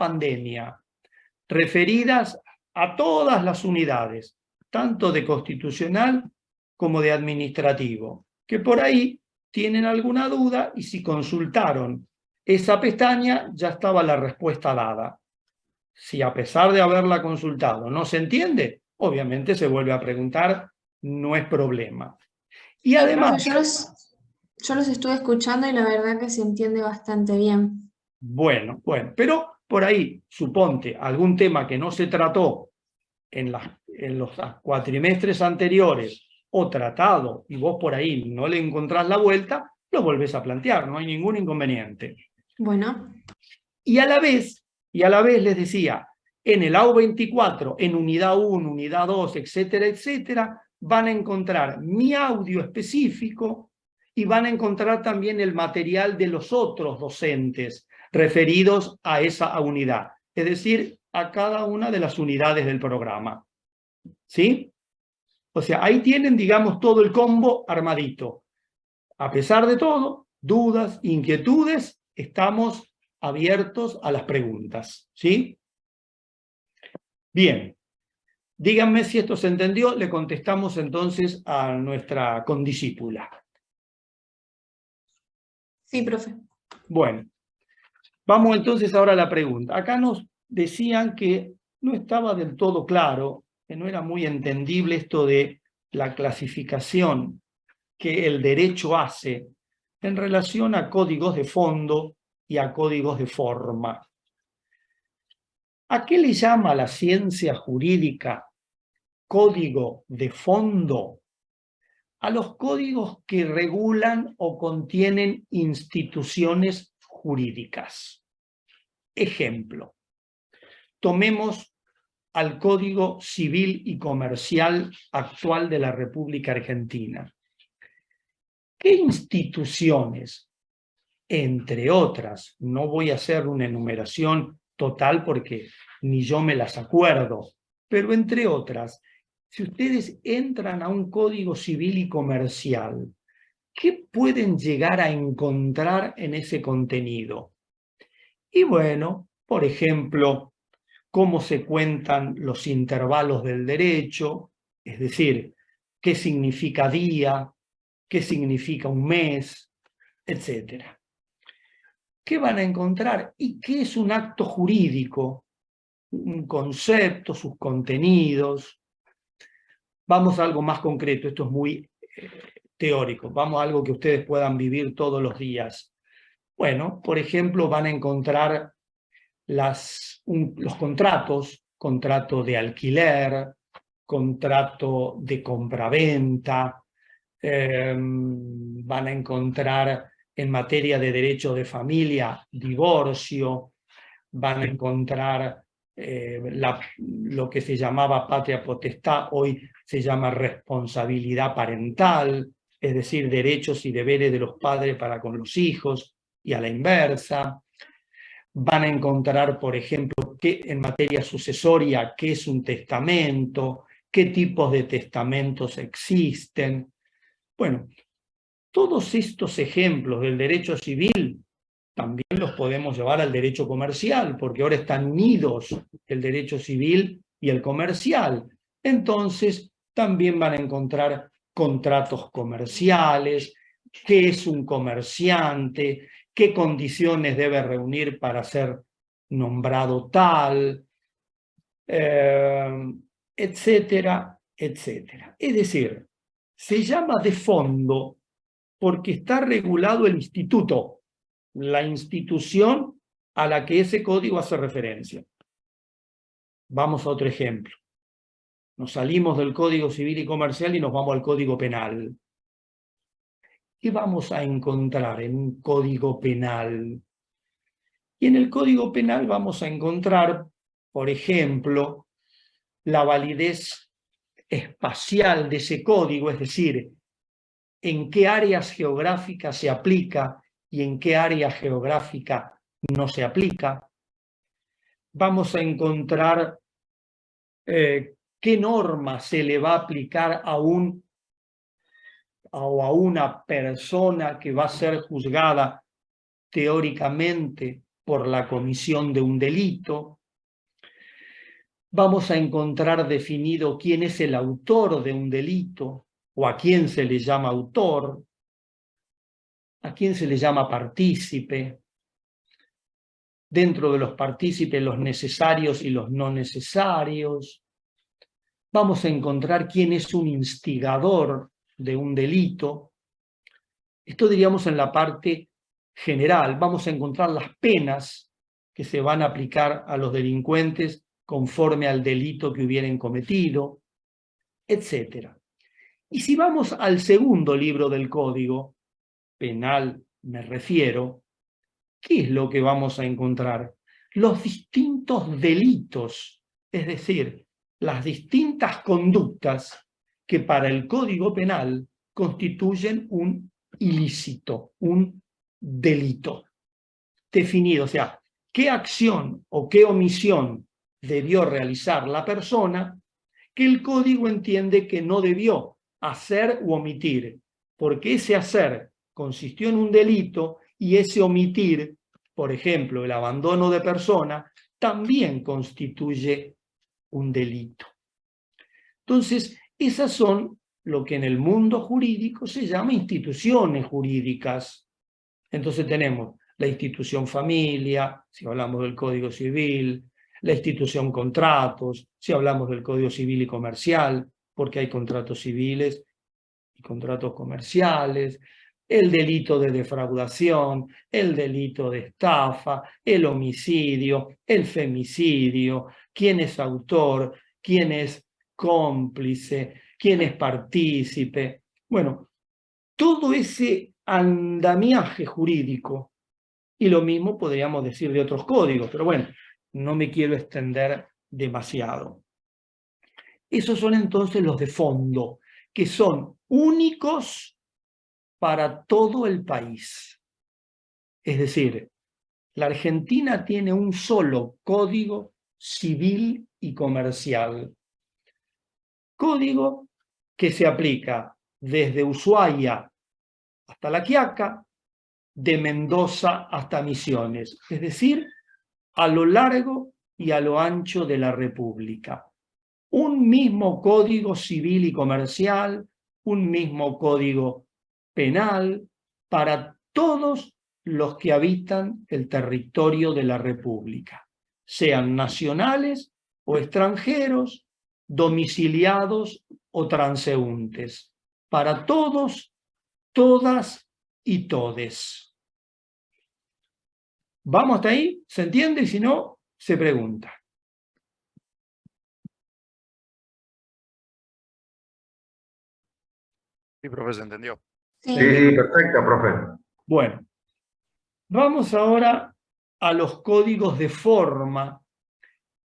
pandemia, referidas a todas las unidades, tanto de constitucional como de administrativo, que por ahí tienen alguna duda y si consultaron esa pestaña ya estaba la respuesta dada. Si a pesar de haberla consultado no se entiende, obviamente se vuelve a preguntar, no es problema. Y además... Profe, yo los estuve escuchando y la verdad que se entiende bastante bien. Bueno, pero por ahí, suponte, algún tema que no se trató en los cuatrimestres anteriores o tratado y vos por ahí no le encontrás la vuelta, lo volvés a plantear, no hay ningún inconveniente. Bueno. Y a la vez les decía, en el AU 24, en unidad 1, unidad 2, etcétera, etcétera, van a encontrar mi audio específico y van a encontrar también el material de los otros docentes referidos a esa unidad, es decir, a cada una de las unidades del programa. ¿Sí? O sea, ahí tienen, digamos, todo el combo armadito. A pesar de todo, dudas, inquietudes, estamos abiertos a las preguntas. ¿Sí? Bien. Díganme si esto se entendió, le contestamos entonces a nuestra condiscípula. Sí, profe. Bueno, vamos entonces ahora a la pregunta. Acá nos decían que no estaba del todo claro, que no era muy entendible esto de la clasificación que el derecho hace en relación a códigos de fondo y a códigos de forma. ¿A qué le llama la ciencia jurídica código de fondo? A los códigos que regulan o contienen instituciones jurídicas. Ejemplo, tomemos al Código Civil y Comercial actual de la República Argentina. ¿Qué instituciones, entre otras, no voy a hacer una enumeración total porque ni yo me las acuerdo, pero entre otras, si ustedes entran a un Código Civil y Comercial, ¿qué pueden llegar a encontrar en ese contenido? Y bueno, por ejemplo, cómo se cuentan los intervalos del derecho, es decir, qué significa día, qué significa un mes, etcétera. ¿Qué van a encontrar? ¿Y qué es un acto jurídico? Un concepto, sus contenidos. Vamos a algo más concreto, esto es muy teórico, vamos a algo que ustedes puedan vivir todos los días. Bueno, por ejemplo, van a encontrar los contratos, contrato de alquiler, contrato de compraventa, van a encontrar en materia de derecho de familia, divorcio, van a encontrar lo que se llamaba patria potestad, hoy se llama responsabilidad parental, es decir, derechos y deberes de los padres para con los hijos y a la inversa. Van a encontrar, por ejemplo, que en materia sucesoria, qué es un testamento, qué tipos de testamentos existen. Bueno, todos estos ejemplos del derecho civil también los podemos llevar al derecho comercial, porque ahora están unidos el derecho civil y el comercial. Entonces, también van a encontrar contratos comerciales, qué es un comerciante, qué condiciones debe reunir para ser nombrado tal, etcétera, etcétera. Es decir, se llama de fondo porque está regulado el instituto, la institución a la que ese código hace referencia. Vamos a otro ejemplo. Nos salimos del Código Civil y Comercial y nos vamos al Código Penal. ¿Qué vamos a encontrar en un Código Penal? Y en el Código Penal vamos a encontrar, por ejemplo, la validez espacial de ese código, es decir, en qué áreas geográficas se aplica y en qué área geográfica no se aplica. Vamos a encontrar qué norma se le va a aplicar a una persona que va a ser juzgada teóricamente por la comisión de un delito. Vamos a encontrar definido quién es el autor de un delito, o a quién se le llama autor, a quién se le llama partícipe. Dentro de los partícipes, los necesarios y los no necesarios. Vamos a encontrar quién es un instigador de un delito. Esto diríamos en la parte general. Vamos a encontrar las penas que se van a aplicar a los delincuentes conforme al delito que hubieran cometido, etc. Y si vamos al segundo libro del Código Penal, me refiero, ¿qué es lo que vamos a encontrar? Los distintos delitos, es decir, las distintas conductas que para el Código Penal constituyen un ilícito, un delito definido. O sea, qué acción o qué omisión debió realizar la persona que el Código entiende que no debió hacer u omitir, porque ese hacer consistió en un delito y ese omitir, por ejemplo, el abandono de persona, también constituye un delito. Entonces, esas son lo que en el mundo jurídico se llama instituciones jurídicas. Entonces tenemos la institución familia, si hablamos del Código Civil, la institución contratos, si hablamos del Código Civil y Comercial, porque hay contratos civiles y contratos comerciales, el delito de defraudación, el delito de estafa, el homicidio, el femicidio, quién es autor, quién es cómplice, quién es partícipe. Bueno, todo ese andamiaje jurídico, y lo mismo podríamos decir de otros códigos, pero bueno, no me quiero extender demasiado. Esos son entonces los de fondo, que son únicos para todo el país. Es decir, la Argentina tiene un solo código civil y comercial. Código que se aplica desde Ushuaia hasta La Quiaca, de Mendoza hasta Misiones, es decir, a lo largo y a lo ancho de la República. Un mismo código civil y comercial, un mismo código penal para todos los que habitan el territorio de la República, sean nacionales o extranjeros, domiciliados o transeúntes, para todos, todas y todes. ¿Vamos hasta ahí? ¿Se entiende? Y si no, se pregunta. Sí, profe, se entendió. Sí. Sí, perfecto, profe. Bueno, vamos ahora a los códigos de forma,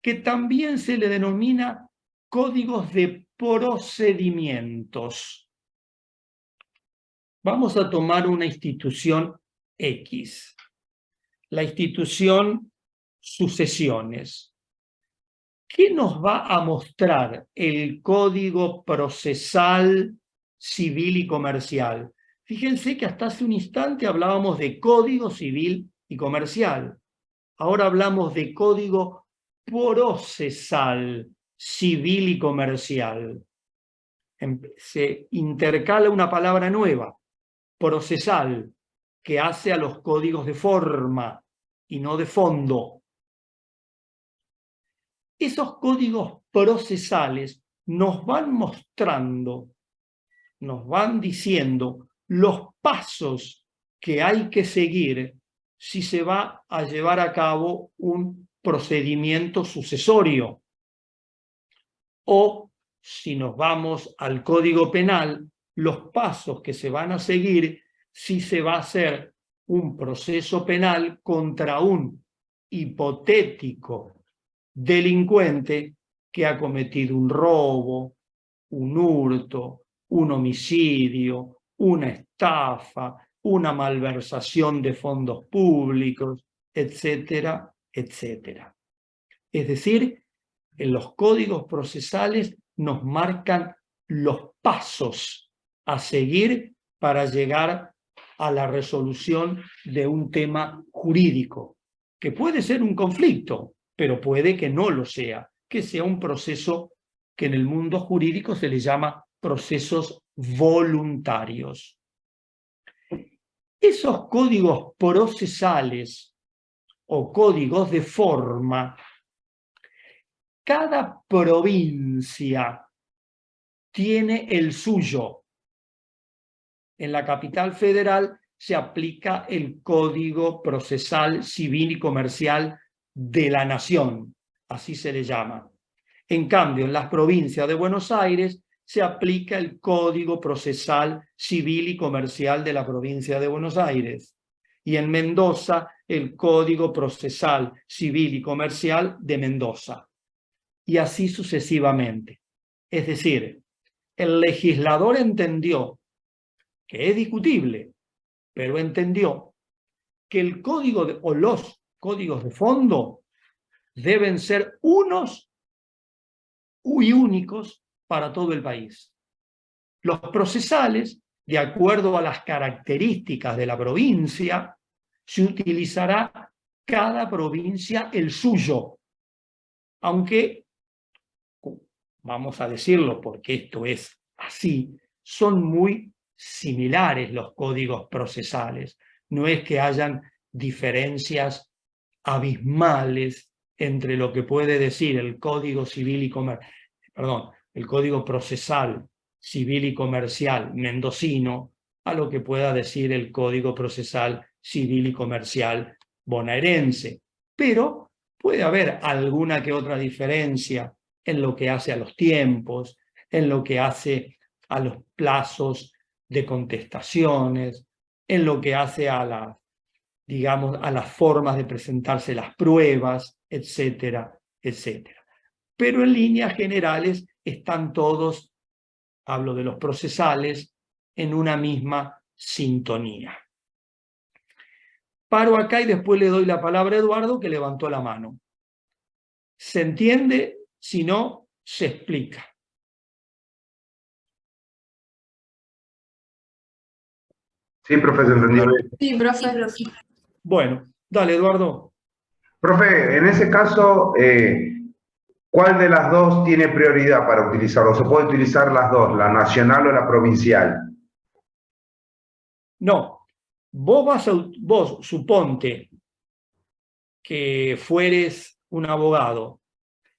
que también se le denomina códigos de procedimientos. Vamos a tomar una institución X, la institución sucesiones. ¿Qué nos va a mostrar el Código Procesal Civil y Comercial? Fíjense que hasta hace un instante hablábamos de Código Civil y Comercial. Ahora hablamos de Código Procesal Civil y Comercial. Se intercala una palabra nueva, procesal, que hace a los códigos de forma y no de fondo. Esos códigos procesales nos van mostrando, nos van diciendo los pasos que hay que seguir si se va a llevar a cabo un procedimiento sucesorio. O, si nos vamos al Código Penal, los pasos que se van a seguir si se va a hacer un proceso penal contra un hipotético delincuente que ha cometido un robo, un hurto, un homicidio, una estafa, una malversación de fondos públicos, etcétera, etcétera. Es decir, en los códigos procesales nos marcan los pasos a seguir para llegar a la resolución de un tema jurídico. que puede ser un conflicto, pero puede que no lo sea, que sea un proceso que en el mundo jurídico se le llama procesos voluntarios. Esos códigos procesales o códigos de forma, cada provincia tiene el suyo. En la capital federal se aplica el Código Procesal Civil y Comercial de la Nación, así se le llama. En cambio, en las provincias de Buenos Aires se aplica el Código Procesal Civil y Comercial de la provincia de Buenos Aires. Y en Mendoza, el Código Procesal Civil y Comercial de Mendoza. Y así sucesivamente. Es decir, el legislador entendió, que es discutible, pero entendió que el código o los códigos de fondo deben ser unos y únicos para todo el país. Los procesales, de acuerdo a las características de la provincia, se utilizará cada provincia el suyo, aunque, vamos a decirlo porque esto es así, son muy similares los códigos procesales. No es que hayan diferencias abismales entre lo que puede decir el Código Civil y el Código Procesal Civil y Comercial mendocino a lo que pueda decir el Código Procesal Civil y Comercial bonaerense. Pero puede haber alguna que otra diferencia en lo que hace a los tiempos, en lo que hace a los plazos de contestaciones, en lo que hace a las, digamos, a las formas de presentarse las pruebas, etcétera, etcétera. Pero en líneas generales están todos, hablo de los procesales, en una misma sintonía. Paro acá y después le doy la palabra a Eduardo, que levantó la mano. ¿Se entiende? Si no, se explica. Sí, profe, se entendió. Sí, profe. Bueno, dale, Eduardo. Profe, en ese caso, ¿cuál de las dos tiene prioridad para utilizarlo? ¿Se puede utilizar las dos, la nacional o la provincial? No, vos suponte que fueres un abogado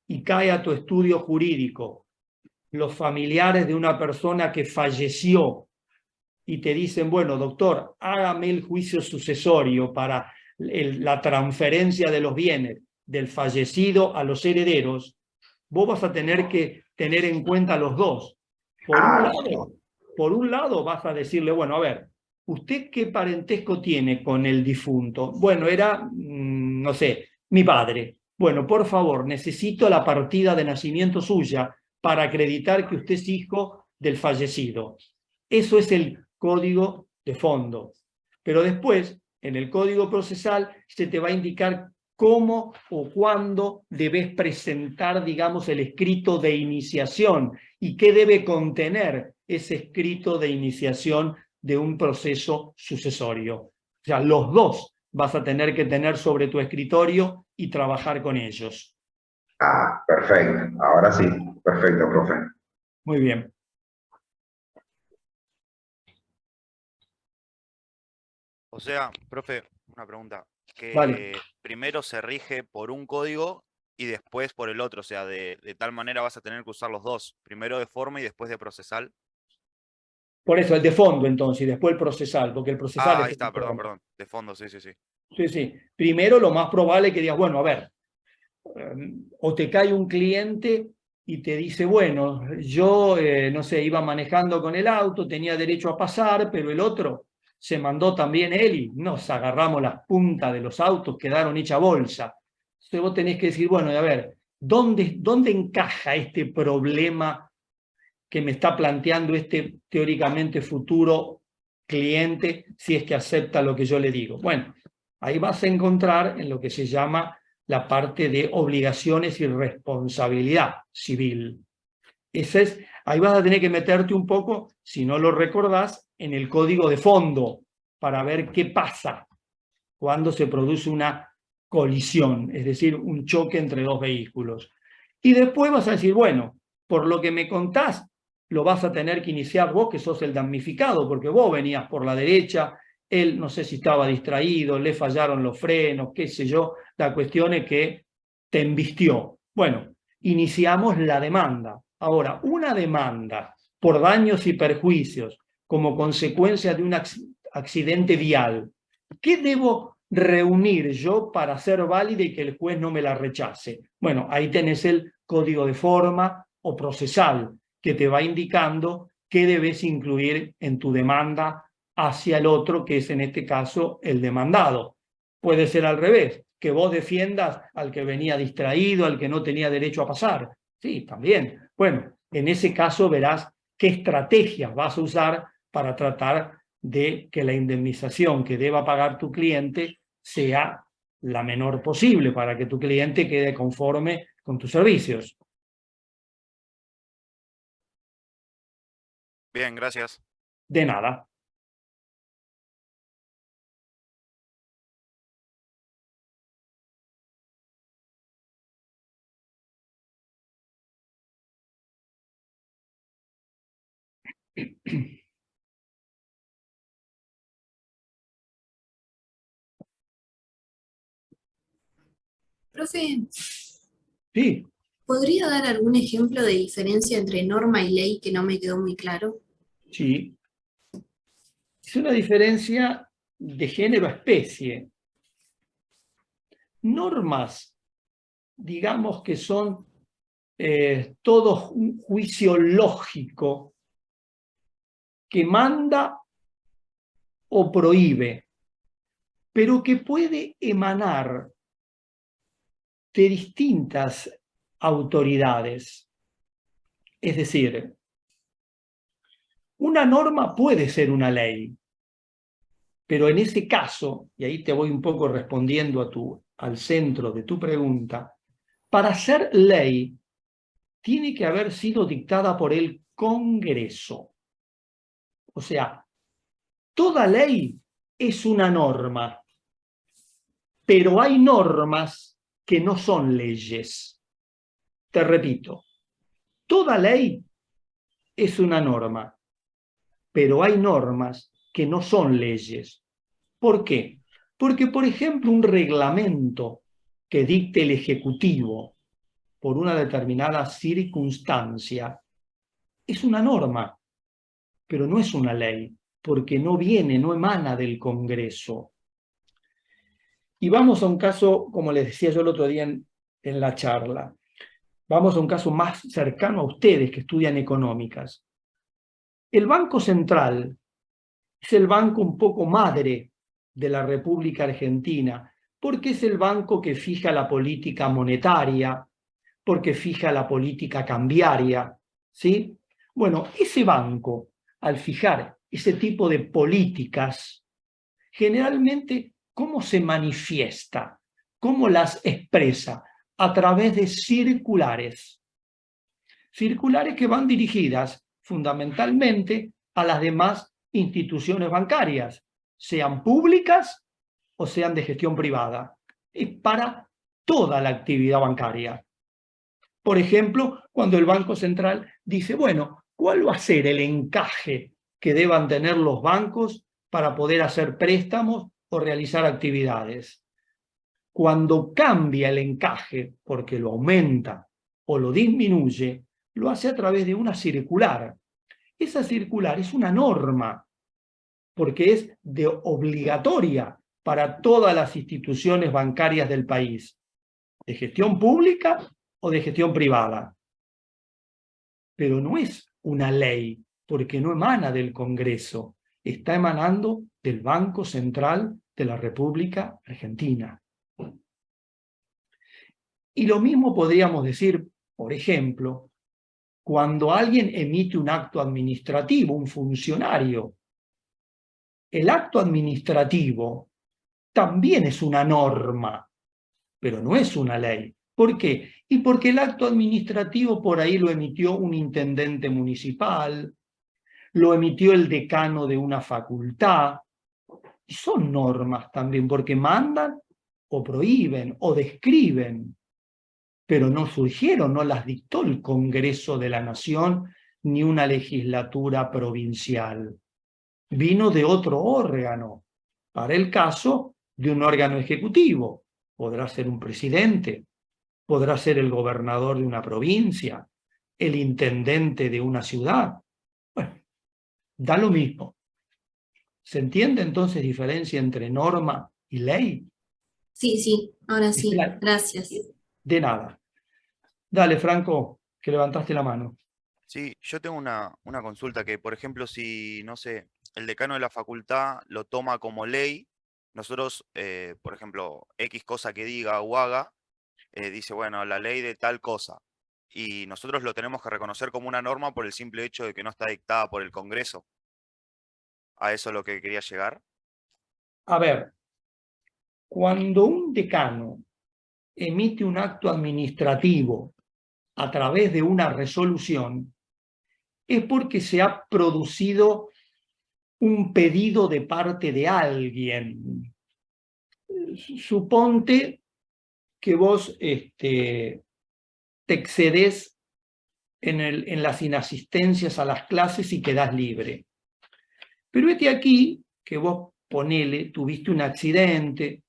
y cae a tu estudio jurídico los familiares de una persona que falleció y te dicen, bueno, doctor, hágame el juicio sucesorio para la transferencia de los bienes del fallecido a los herederos, vos vas a tener que tener en cuenta los dos. Por un lado vas a decirle, bueno, a ver, ¿usted qué parentesco tiene con el difunto? Bueno, era, no sé, mi padre. Bueno, por favor, necesito la partida de nacimiento suya para acreditar que usted es hijo del fallecido. Eso es el código de fondo. Pero después, en el código procesal, se te va a indicar cómo o cuándo debes presentar, digamos, el escrito de iniciación y qué debe contener ese escrito de iniciación de un proceso sucesorio. O sea, los dos vas a tener que tener sobre tu escritorio y trabajar con ellos. Ah, perfecto. Ahora sí. Perfecto, profe. Muy bien. O sea, profe, una pregunta, que Vale. primero se rige por un código y después por el otro, o sea, de tal manera vas a tener que usar los dos, primero de forma y después de procesal. Por eso, el de fondo, entonces, y después el procesal, porque el procesal Ah, es ahí está, el perdón, forma. perdón, de fondo, sí, sí, sí. Sí, sí. Primero, lo más probable es que digas, bueno, a ver, o te cae un cliente y te dice, bueno, yo, no sé, iba manejando con el auto, tenía derecho a pasar, pero el otro se mandó también él y nos agarramos las puntas de los autos, quedaron hecha bolsa. Entonces vos tenés que decir, bueno, a ver, ¿dónde encaja este problema que me está planteando este teóricamente futuro cliente si es que acepta lo que yo le digo? Bueno, ahí vas a encontrar en lo que se llama la parte de obligaciones y responsabilidad civil. Ahí vas a tener que meterte un poco, si no lo recordás, en el código de fondo para ver qué pasa cuando se produce una colisión, es decir, un choque entre dos vehículos. Y después vas a decir, bueno, por lo que me contás, lo vas a tener que iniciar vos, que sos el damnificado, porque vos venías por la derecha, él no sé si estaba distraído, le fallaron los frenos, qué sé yo, la cuestión es que te embistió. Bueno, iniciamos la demanda. Ahora, una demanda por daños y perjuicios como consecuencia de un accidente vial, ¿qué debo reunir yo para ser válida y que el juez no me la rechace? Bueno, ahí tenés el código de forma o procesal que te va indicando qué debes incluir en tu demanda hacia el otro, que es en este caso el demandado. Puede ser al revés, que vos defiendas al que venía distraído, al que no tenía derecho a pasar. Sí, también. Bueno, en ese caso verás qué estrategias vas a usar para tratar de que la indemnización que deba pagar tu cliente sea la menor posible para que tu cliente quede conforme con tus servicios. Bien, gracias. De nada. Profe, Sí, ¿podría dar algún ejemplo de diferencia entre norma y ley que no me quedó muy claro? sí. Es una diferencia de género-especie. Normas, digamos que son todo un juicio lógico que manda o prohíbe, pero que puede emanar de distintas autoridades. Es decir, una norma puede ser una ley, pero en ese caso, y ahí te voy un poco respondiendo al centro de tu pregunta, para ser ley tiene que haber sido dictada por el Congreso. O sea, toda ley es una norma, pero hay normas que no son leyes. Te repito, toda ley es una norma, pero hay normas que no son leyes. ¿Por qué? Porque, por ejemplo, un reglamento que dicte el Ejecutivo por una determinada circunstancia es una norma, pero no es una ley, porque no viene, no emana del Congreso. Y vamos a un caso, como les decía yo el otro día en la charla, vamos a un caso más cercano a ustedes que estudian económicas. El Banco Central es el banco un poco madre de la República Argentina, porque es el banco que fija la política monetaria, porque fija la política cambiaria, ¿sí? Bueno, ese banco, al fijar ese tipo de políticas, generalmente, ¿cómo se manifiesta? ¿Cómo las expresa? A través de circulares. Circulares que van dirigidas fundamentalmente a las demás instituciones bancarias, sean públicas o sean de gestión privada. Es para toda la actividad bancaria. Por ejemplo, cuando el Banco Central dice, bueno, ¿cuál va a ser el encaje que deban tener los bancos para poder hacer préstamos o realizar actividades? Cuando cambia el encaje, porque lo aumenta o lo disminuye, lo hace a través de una circular. Esa circular es una norma, porque es obligatoria para todas las instituciones bancarias del país, de gestión pública o de gestión privada. Pero no es una ley, porque no emana del Congreso, está emanando del Banco Central de la República Argentina. Y lo mismo podríamos decir, por ejemplo, cuando alguien emite un acto administrativo, un funcionario. El acto administrativo también es una norma, pero no es una ley. ¿Por qué? Y porque el acto administrativo por ahí lo emitió un intendente municipal, lo emitió el decano de una facultad, y son normas también, porque mandan o prohíben, o describen, pero no surgieron, no las dictó el Congreso de la Nación ni una legislatura provincial. Vino de otro órgano, para el caso de un órgano ejecutivo. Podrá ser un presidente, podrá ser el gobernador de una provincia, el intendente de una ciudad. Bueno, da lo mismo. ¿Se entiende entonces diferencia entre norma y ley? Sí, ahora sí, Claro. gracias. De nada. Dale, Franco, que levantaste la mano. Sí, yo tengo una consulta que, por ejemplo, si, no sé, el decano de la facultad lo toma como ley, nosotros, por ejemplo, X cosa que diga o haga, dice, bueno, la ley de tal cosa, y nosotros lo tenemos que reconocer como una norma por el simple hecho de que no está dictada por el Congreso. A eso es lo que quería llegar. A ver, cuando un decano emite un acto administrativo a través de una resolución, es porque se ha producido un pedido de parte de alguien. Suponte que vos te excedes en las inasistencias a las clases y quedás libre. Pero aquí que vos ponele, tuviste un accidente,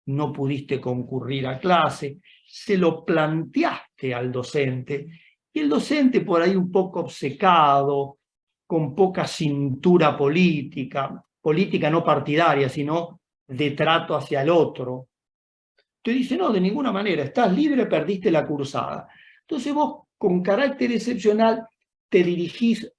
no pudiste concurrir a clase, se lo planteaste al docente, y el docente por ahí un poco obcecado, con poca cintura política, política no partidaria, sino de trato hacia el otro, te dice, no, de ninguna manera, estás libre, perdiste la cursada. Entonces vos, con carácter excepcional, te dirigís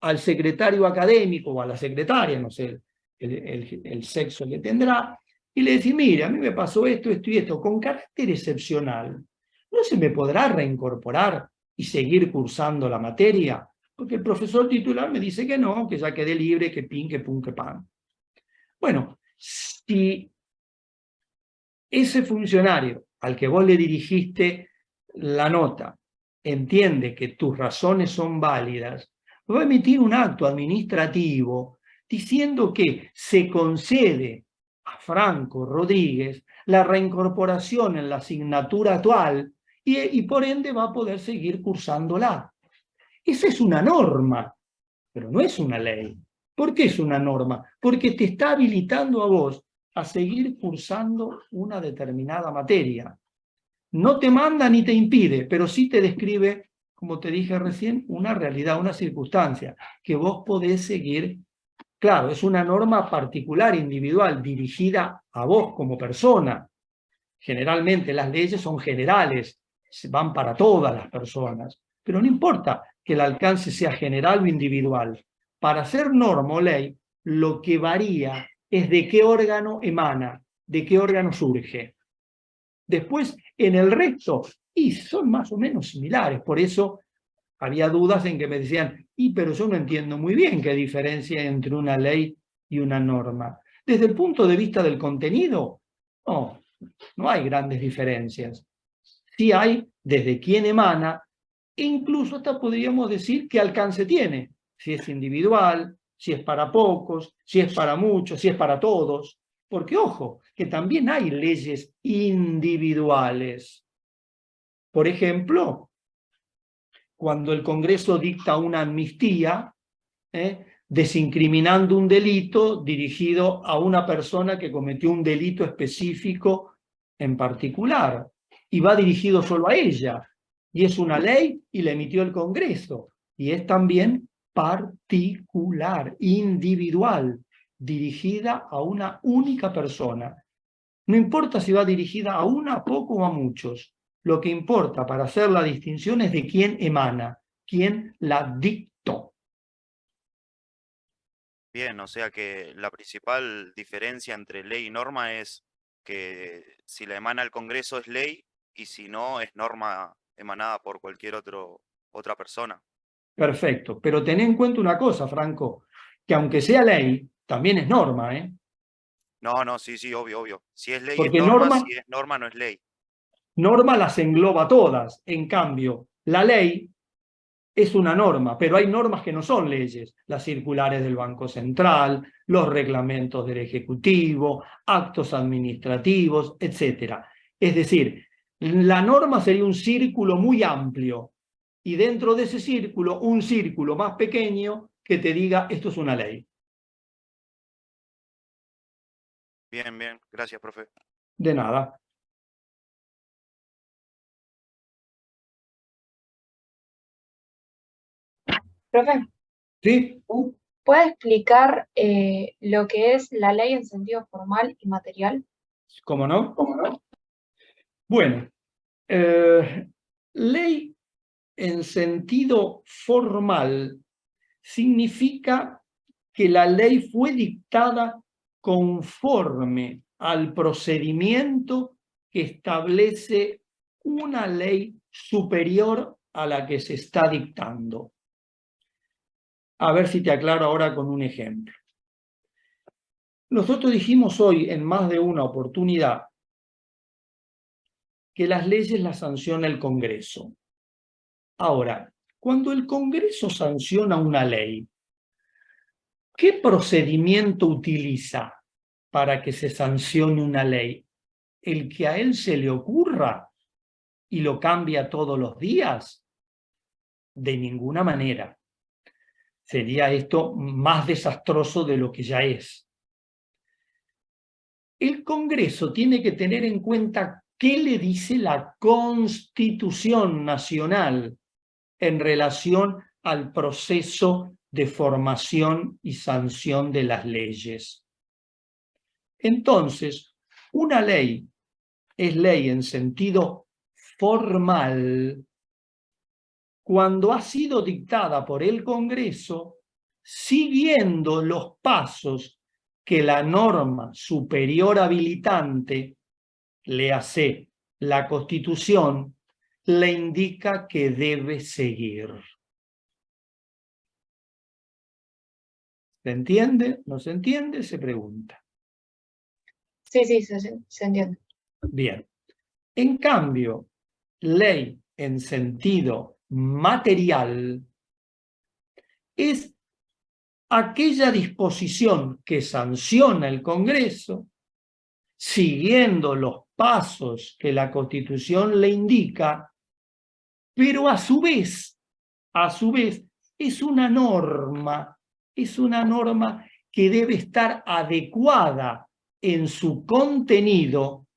al secretario académico o a la secretaria, no sé el sexo que tendrá, y le decís, mira, a mí me pasó esto, esto y esto, con carácter excepcional, ¿no se me podrá reincorporar y seguir cursando la materia? Porque el profesor titular me dice que no, que ya quedé libre, que pin, que pum, que pan. Bueno, si ese funcionario al que vos le dirigiste la nota entiende que tus razones son válidas, va a emitir un acto administrativo diciendo que se concede a Franco Rodríguez la reincorporación en la asignatura actual y por ende va a poder seguir cursándola. Esa es una norma, pero no es una ley. ¿Por qué es una norma? Porque te está habilitando a vos a seguir cursando una determinada materia. No te manda ni te impide, pero sí te describe, como te dije recién, una realidad, una circunstancia, que vos podés seguir. Claro, es una norma particular, individual, dirigida a vos como persona. Generalmente las leyes son generales, van para todas las personas, pero no importa que el alcance sea general o individual. Para ser norma o ley, lo que varía es de qué órgano emana, de qué órgano surge. Después, en el resto, y son más o menos similares, por eso había dudas en que me decían, pero yo no entiendo muy bien qué diferencia hay entre una ley y una norma. Desde el punto de vista del contenido, no hay grandes diferencias. Sí hay desde quién emana, e incluso hasta podríamos decir qué alcance tiene, si es individual, si es para pocos, si es para muchos, si es para todos. Porque, ojo, que también hay leyes individuales. Por ejemplo, cuando el Congreso dicta una amnistía, desincriminando un delito dirigido a una persona que cometió un delito específico en particular, y va dirigido solo a ella, y es una ley y la emitió el Congreso, y es también particular, individual, dirigida a una única persona. No importa si va dirigida a una, a poco o a muchos. Lo que importa para hacer la distinción es de quién emana, quién la dictó. Bien, o sea que la principal diferencia entre ley y norma es que si la emana el Congreso es ley y si no es norma emanada por cualquier otra persona. Perfecto, pero ten en cuenta una cosa, Franco, que aunque sea ley, también es norma, ¿eh? No, sí, obvio. Si es ley es Porque norma, si es norma no es ley. norma las engloba todas. En cambio, la ley es una norma, pero hay normas que no son leyes, las circulares del Banco Central, los reglamentos del Ejecutivo, actos administrativos, etc. Es decir, la norma sería un círculo muy amplio, y dentro de ese círculo, un círculo más pequeño que te diga esto es una ley. Bien, bien. Gracias, profe. De nada. Profe, ¿Sí? ¿puede explicar lo que es la ley en sentido formal y material? ¿Cómo no? Bueno, ley en sentido formal significa que la ley fue dictada conforme al procedimiento que establece una ley superior a la que se está dictando. A ver si te aclaro ahora con un ejemplo. Nosotros dijimos hoy en más de una oportunidad que las leyes las sanciona el Congreso. Ahora, cuando el Congreso sanciona una ley, ¿qué procedimiento utiliza para que se sancione una ley? ¿El que a él se le ocurra y lo cambia todos los días? De ninguna manera. Sería esto más desastroso de lo que ya es. El Congreso tiene que tener en cuenta qué le dice la Constitución Nacional en relación al proceso de formación y sanción de las leyes. Entonces, una ley es ley en sentido formal cuando ha sido dictada por el Congreso siguiendo los pasos que la norma superior habilitante, léase la Constitución, le indica que debe seguir. ¿Se entiende? ¿No se entiende? Se pregunta. Sí, se entiende. Bien. En cambio, ley en sentido material es aquella disposición que sanciona el Congreso siguiendo los pasos que la Constitución le indica, pero a su vez, es una norma que debe estar adecuada en su contenido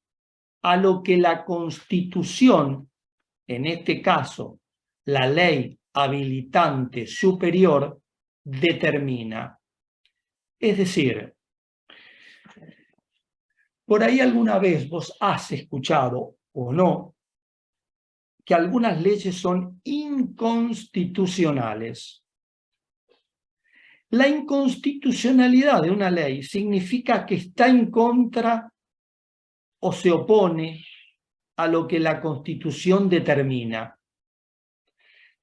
a lo que la Constitución, en este caso, la ley habilitante superior, determina. Es decir, por ahí alguna vez vos has escuchado o no que algunas leyes son inconstitucionales. La inconstitucionalidad de una ley significa que está en contra o se opone a lo que la Constitución determina.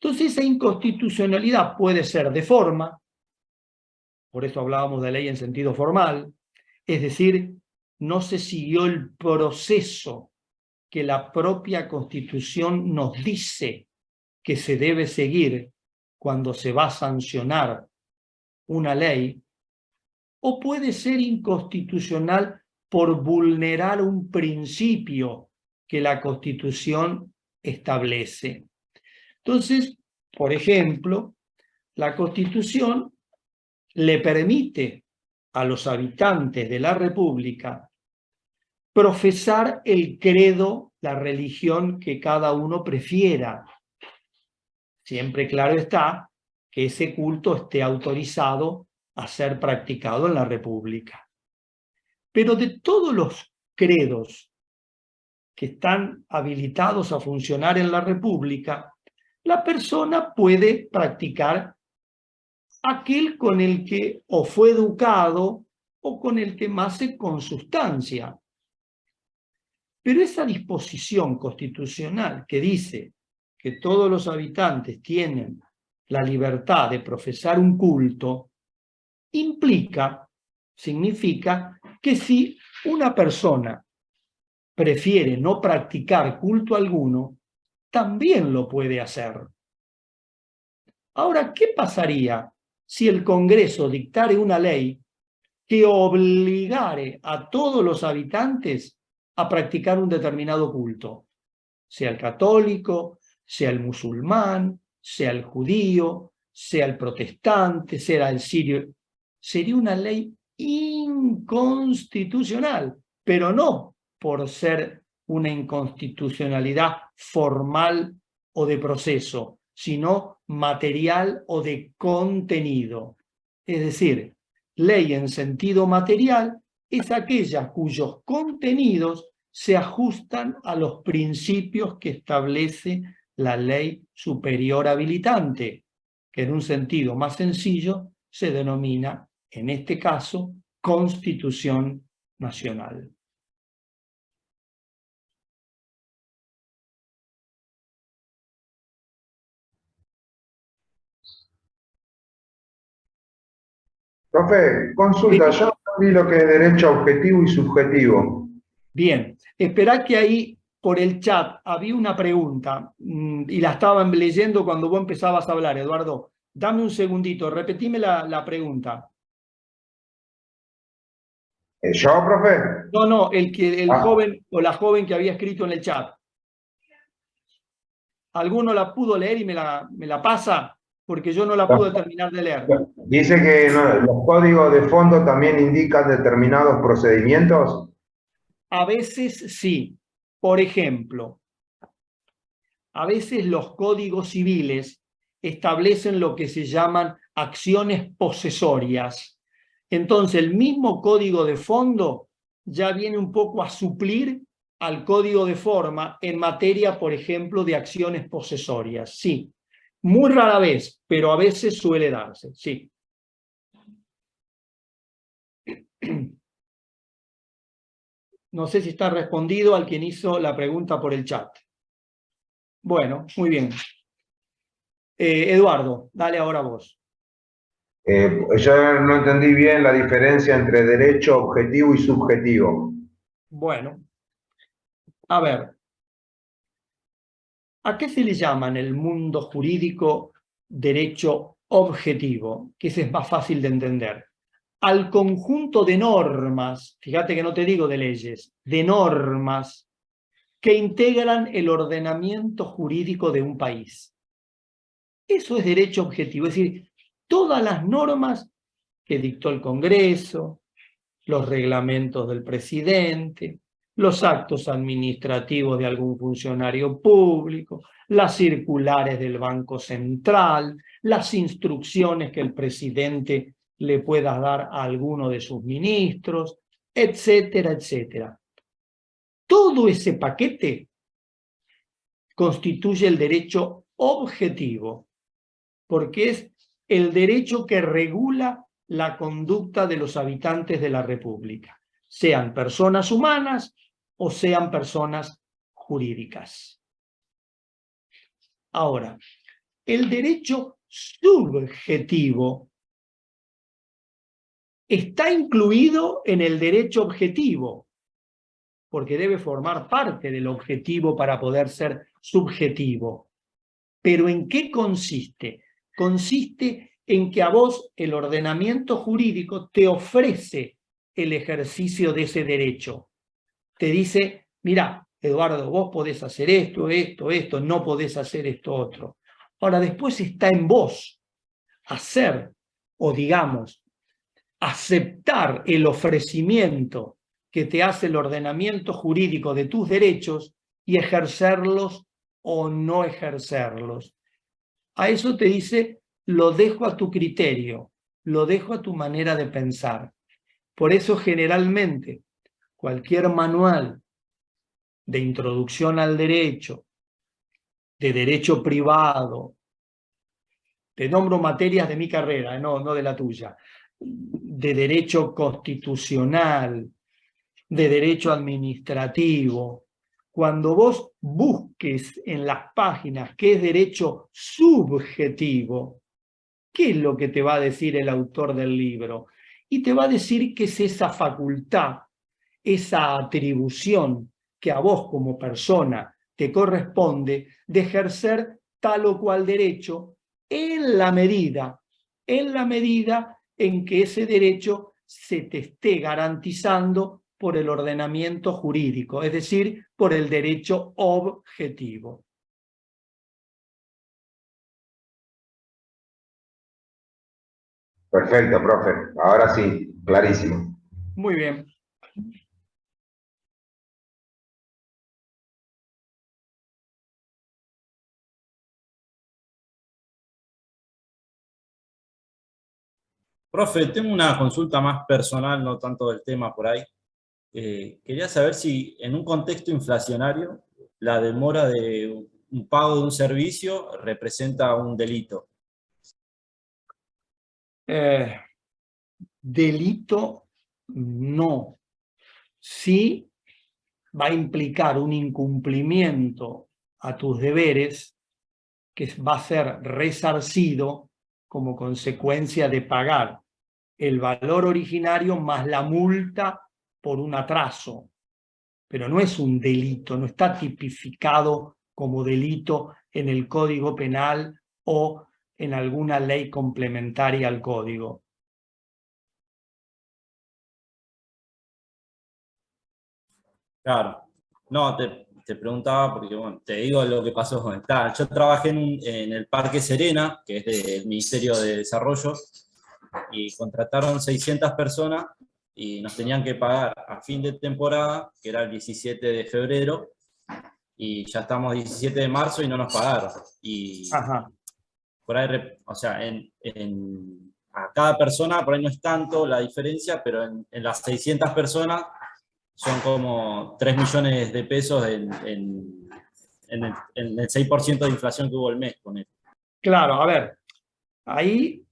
Entonces esa inconstitucionalidad puede ser de forma, por eso hablábamos de ley en sentido formal, es decir, no se siguió el proceso que la propia Constitución nos dice que se debe seguir cuando se va a sancionar una ley, o puede ser inconstitucional por vulnerar un principio que la Constitución establece. Entonces, por ejemplo, la Constitución le permite a los habitantes de la República profesar el credo, la religión que cada uno prefiera. Siempre claro está que ese culto esté autorizado a ser practicado en la República. Pero de todos los credos que están habilitados a funcionar en la República, la persona puede practicar aquel con el que o fue educado o con el que más se consustancia. Pero esa disposición constitucional que dice que todos los habitantes tienen la libertad de profesar un culto, significa que si una persona prefiere no practicar culto alguno, también lo puede hacer. Ahora, ¿qué pasaría si el Congreso dictare una ley que obligare a todos los habitantes a practicar un determinado culto? Sea el católico, sea el musulmán, sea el judío, sea el protestante, sea el sirio. Sería una ley inconstitucional, pero no por ser una inconstitucionalidad formal o de proceso, sino material o de contenido. Es decir, ley en sentido material es aquella cuyos contenidos se ajustan a los principios que establece la ley superior habilitante, que en un sentido más sencillo se denomina, en este caso, Constitución Nacional. Profe, consulta, yo entendí lo que es derecho objetivo y subjetivo. Bien, esperá que ahí por el chat había una pregunta y la estaban leyendo cuando vos empezabas a hablar, Eduardo. Dame un segundito, repetime la pregunta. ¿Yo, profe? No, el Ah. joven o la joven que había escrito en el chat. ¿Alguno la pudo leer y me la pasa? Porque yo no la pude terminar de leer. Dice que los códigos de fondo también indican determinados procedimientos. A veces sí. Por ejemplo, a veces los códigos civiles establecen lo que se llaman acciones posesorias. Entonces, el mismo código de fondo ya viene un poco a suplir al código de forma en materia, por ejemplo, de acciones posesorias. Sí, muy rara vez, pero a veces suele darse, sí. No sé si está respondido al quien hizo la pregunta por el chat. Bueno, muy bien. Eduardo, dale ahora vos. Yo no entendí bien la diferencia entre derecho objetivo y subjetivo. Bueno, a ver, ¿a qué se le llama en el mundo jurídico derecho objetivo? Que ese es más fácil de entender. Al conjunto de normas, fíjate que no te digo de leyes, de normas que integran el ordenamiento jurídico de un país. Eso es derecho objetivo, es decir, todas las normas que dictó el Congreso, los reglamentos del presidente, los actos administrativos de algún funcionario público, las circulares del Banco Central, las instrucciones que el presidente le pueda dar a alguno de sus ministros, etcétera, etcétera. Todo ese paquete constituye el derecho objetivo, porque es el derecho que regula la conducta de los habitantes de la República, sean personas humanas o sean personas jurídicas. Ahora, el derecho subjetivo está incluido en el derecho objetivo, porque debe formar parte del objetivo para poder ser subjetivo. ¿Pero en qué consiste? Consiste en que a vos el ordenamiento jurídico te ofrece el ejercicio de ese derecho. Te dice, mira, Eduardo, vos podés hacer esto, esto, no podés hacer esto otro. Ahora, después está en vos hacer, o digamos, aceptar el ofrecimiento que te hace el ordenamiento jurídico de tus derechos y ejercerlos o no ejercerlos. A eso te dice, lo dejo a tu criterio, lo dejo a tu manera de pensar. Por eso generalmente cualquier manual de introducción al derecho, de derecho privado, te nombro materias de mi carrera, no de la tuya, de derecho constitucional, de derecho administrativo. Cuando vos busques en las páginas qué es derecho subjetivo, ¿qué es lo que te va a decir el autor del libro? Y te va a decir que es esa facultad, esa atribución que a vos como persona te corresponde de ejercer tal o cual derecho en la medida en que ese derecho se te esté garantizando por el ordenamiento jurídico, es decir, por el derecho objetivo. Perfecto, profe. Ahora sí, clarísimo. Muy bien. Profe, tengo una consulta más personal, no tanto del tema por ahí. Quería saber si en un contexto inflacionario la demora de un pago de un servicio representa un delito. Delito, no. Sí va a implicar un incumplimiento a tus deberes que va a ser resarcido como consecuencia de pagar el valor originario más la multa por un atraso. Pero no es un delito, no está tipificado como delito en el Código Penal o en alguna ley complementaria al Código. Claro. No, te preguntaba porque, bueno, te digo lo que pasó con esta. Yo trabajé en el Parque Serena, que es del Ministerio de Desarrollo, y contrataron 600 personas y nos tenían que pagar a fin de temporada, que era el 17 de febrero, y ya estamos 17 de marzo y no nos pagaron. Y Ajá. por ahí, o sea, a cada persona por ahí no es tanto la diferencia, pero en las 600 personas son como 3 millones de pesos en el 6% de inflación que hubo el mes con él. Claro, a ver, ahí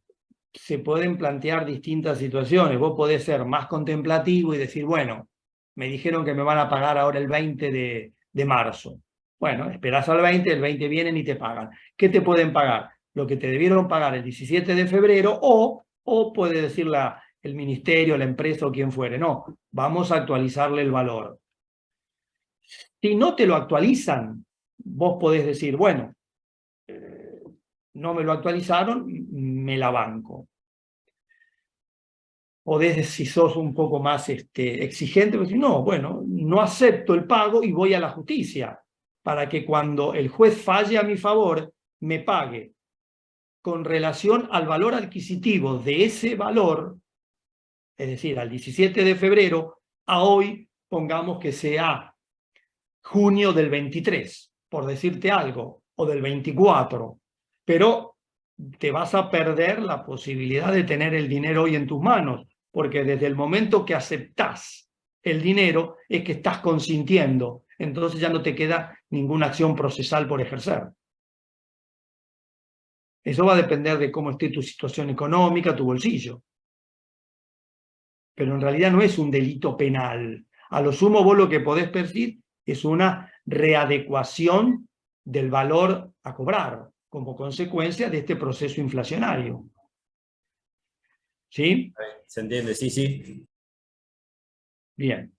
se pueden plantear distintas situaciones. Vos podés ser más contemplativo y decir, bueno, me dijeron que me van a pagar ahora el 20 de marzo. Bueno, esperás al 20, el 20 vienen y te pagan. ¿Qué te pueden pagar? Lo que te debieron pagar el 17 de febrero o puede decir el ministerio, la empresa o quien fuere. No, vamos a actualizarle el valor. Si no te lo actualizan, vos podés decir, bueno, no me lo actualizaron, me la banco. Podés, si sos un poco más exigente, decir, no, bueno, no acepto el pago y voy a la justicia, para que cuando el juez falle a mi favor, me pague con relación al valor adquisitivo de ese valor, es decir, al 17 de febrero, a hoy, pongamos que sea junio del 23, por decirte algo, o del 24, pero te vas a perder la posibilidad de tener el dinero hoy en tus manos, porque desde el momento que aceptás el dinero es que estás consintiendo, entonces ya no te queda ninguna acción procesal por ejercer. Eso va a depender de cómo esté tu situación económica, tu bolsillo. Pero en realidad no es un delito penal. A lo sumo vos lo que podés percibir es una readecuación del valor a cobrar como consecuencia de este proceso inflacionario. ¿Sí? ¿Se entiende? Sí, sí. Bien.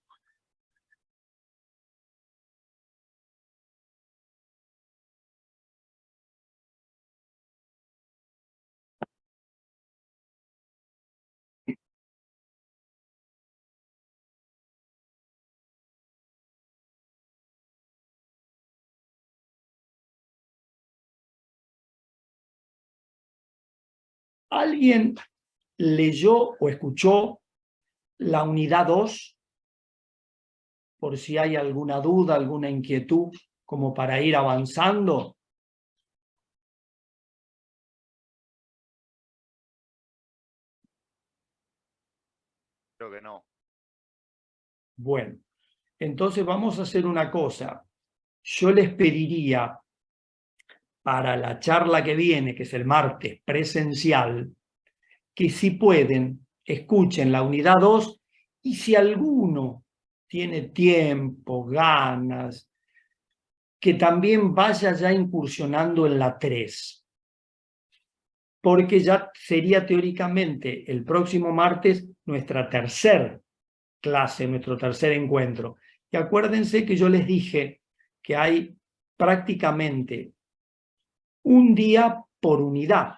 ¿Alguien leyó o escuchó la unidad 2? Por si hay alguna duda, alguna inquietud, como para ir avanzando. Creo que no. Bueno, entonces vamos a hacer una cosa. Yo les pediría para la charla que viene, que es el martes presencial, que si pueden, escuchen la unidad 2 y si alguno tiene tiempo, ganas, que también vaya ya incursionando en la 3. Porque ya sería teóricamente el próximo martes nuestra tercer clase, nuestro tercer encuentro. Y acuérdense que yo les dije que hay prácticamente un día por unidad.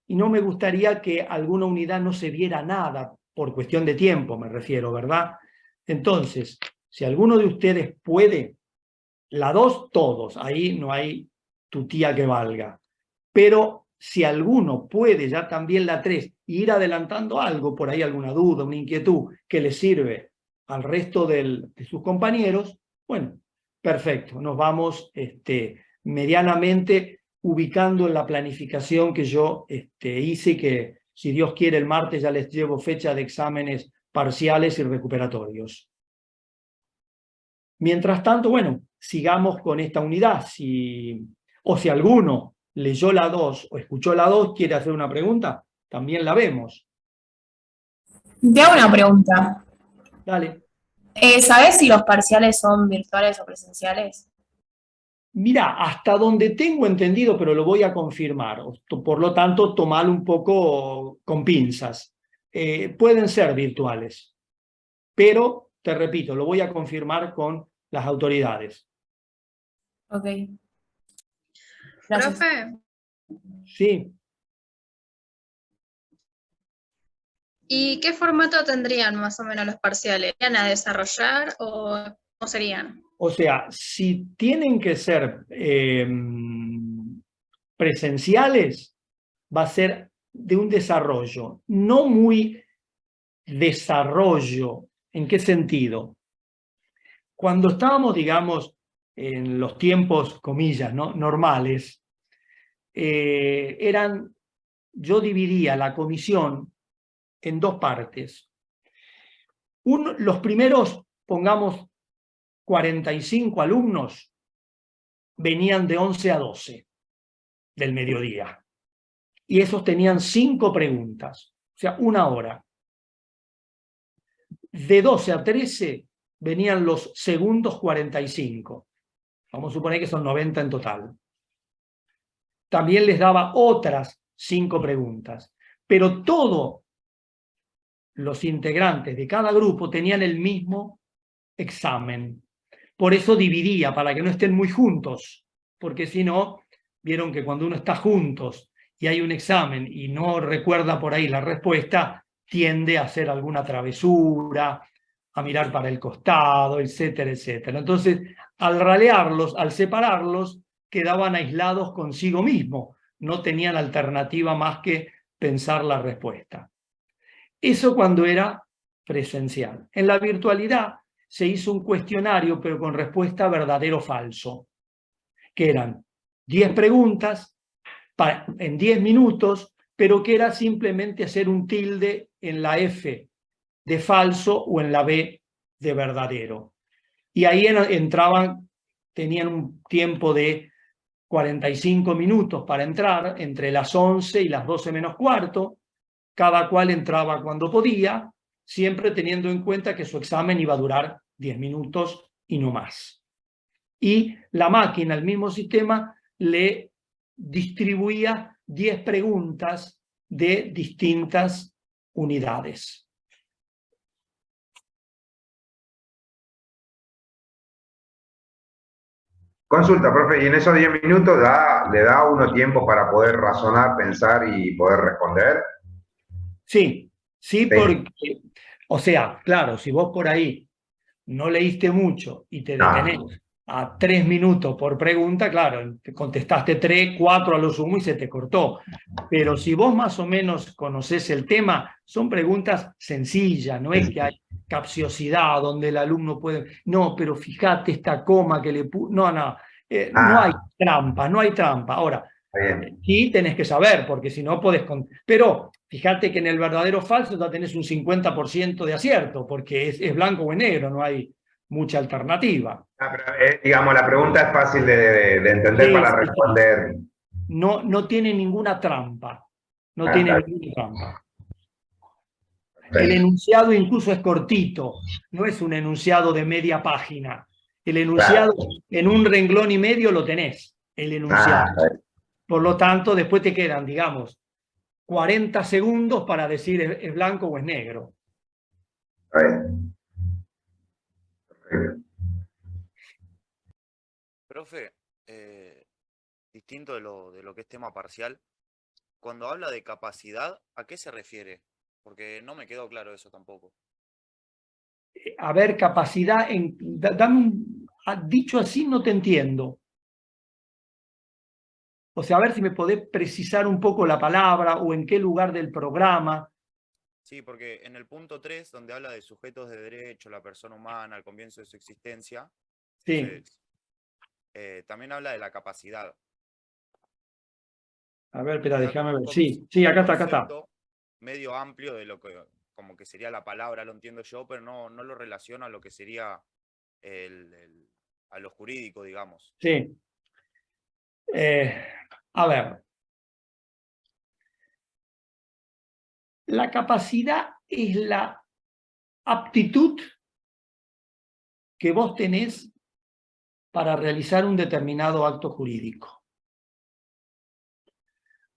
Y no me gustaría que alguna unidad no se viera nada, por cuestión de tiempo me refiero, ¿verdad? Entonces, si alguno de ustedes puede, la 2 todos, ahí no hay tu tía que valga. Pero si alguno puede ya también la 3 y ir adelantando algo, por ahí alguna duda, una inquietud que le sirve al resto de sus compañeros, bueno, perfecto, nos vamos medianamente ubicando en la planificación que yo hice, que si Dios quiere el martes ya les llevo fecha de exámenes parciales y recuperatorios. Mientras tanto, bueno, sigamos con esta unidad. O si alguno leyó la 2 o escuchó la 2, quiere hacer una pregunta, también la vemos. Te hago una pregunta. Dale. ¿Sabes si los parciales son virtuales o presenciales? Mira, hasta donde tengo entendido, pero lo voy a confirmar, por lo tanto, tomalo un poco con pinzas. Pueden ser virtuales, pero, te repito, lo voy a confirmar con las autoridades. Ok. Gracias. Profe, Sí. ¿y qué formato tendrían más o menos los parciales? ¿Irían a desarrollar o cómo serían? O sea, si tienen que ser presenciales, va a ser de un desarrollo, no muy desarrollo. ¿En qué sentido? Cuando estábamos, digamos, en los tiempos, comillas, ¿no?, normales, yo dividía la comisión en 2 partes. Los primeros, pongamos, 45 alumnos, venían de 11 a 12 del mediodía. Y esos tenían 5 preguntas, o sea, 1 hora. De 12 a 13 venían los segundos 45. Vamos a suponer que son 90 en total. También les daba otras 5 preguntas. Pero todos los integrantes de cada grupo tenían el mismo examen. Por eso dividía, para que no estén muy juntos. Porque si no, vieron que cuando uno está juntos y hay un examen y no recuerda por ahí la respuesta, tiende a hacer alguna travesura, a mirar para el costado, etcétera, etcétera. Entonces, al ralearlos, al separarlos, quedaban aislados consigo mismos. No tenían alternativa más que pensar la respuesta. Eso cuando era presencial. En la virtualidad se hizo un cuestionario, pero con respuesta verdadero o falso, que eran 10 preguntas en 10 minutos, pero que era simplemente hacer un tilde en la F de falso o en la B de verdadero. Y ahí entraban, tenían un tiempo de 45 minutos para entrar, entre las 11 y las 12 menos cuarto, cada cual entraba cuando podía, siempre teniendo en cuenta que su examen iba a durar 10 minutos y no más. Y la máquina, el mismo sistema, le distribuía 10 preguntas de distintas unidades. Consulta, profe, y en esos 10 minutos le da a uno tiempo para poder razonar, pensar y poder responder. Sí, sí, porque, o sea, claro, si vos por ahí no leíste mucho y te detenés a 3 minutos por pregunta, claro, te contestaste 3, 4 a lo sumo y se te cortó. Pero si vos más o menos conocés el tema, son preguntas sencillas, no es que hay capciosidad donde el alumno puede... No, pero fíjate esta coma que le puso... No, no, no hay trampa, no hay trampa. Ahora, sí tenés que saber, porque si no podés... Pero fíjate que en el verdadero falso ya tenés un 50% de acierto, porque es blanco o negro, no hay mucha alternativa. Pero, digamos, la pregunta es fácil de entender Sí, para sí, responder. no tiene ninguna trampa. No tiene ninguna trampa. El enunciado incluso es cortito, no es un enunciado de media página. El enunciado en un renglón y medio lo tenés, el enunciado. Por lo tanto, después te quedan, digamos, 40 segundos para decir es blanco o es negro. Profe, distinto de lo que es tema parcial. Cuando habla de capacidad, ¿a qué se refiere? Porque no me quedó claro eso tampoco. A ver, capacidad, dicho así no te entiendo. O sea, a ver si me podés precisar un poco la palabra o en qué lugar del programa. Sí, porque en el punto 3, donde habla de sujetos de derecho, la persona humana, al comienzo de su existencia, Sí. también habla de la capacidad. A ver, espera, Y da déjame como un ver. Sí, acá está, acá está. concepto medio amplio de lo que como que sería la palabra, lo entiendo yo, pero no lo relaciono a lo que sería a lo jurídico, digamos. Sí. A ver. La capacidad es la aptitud que vos tenés para realizar un determinado acto jurídico.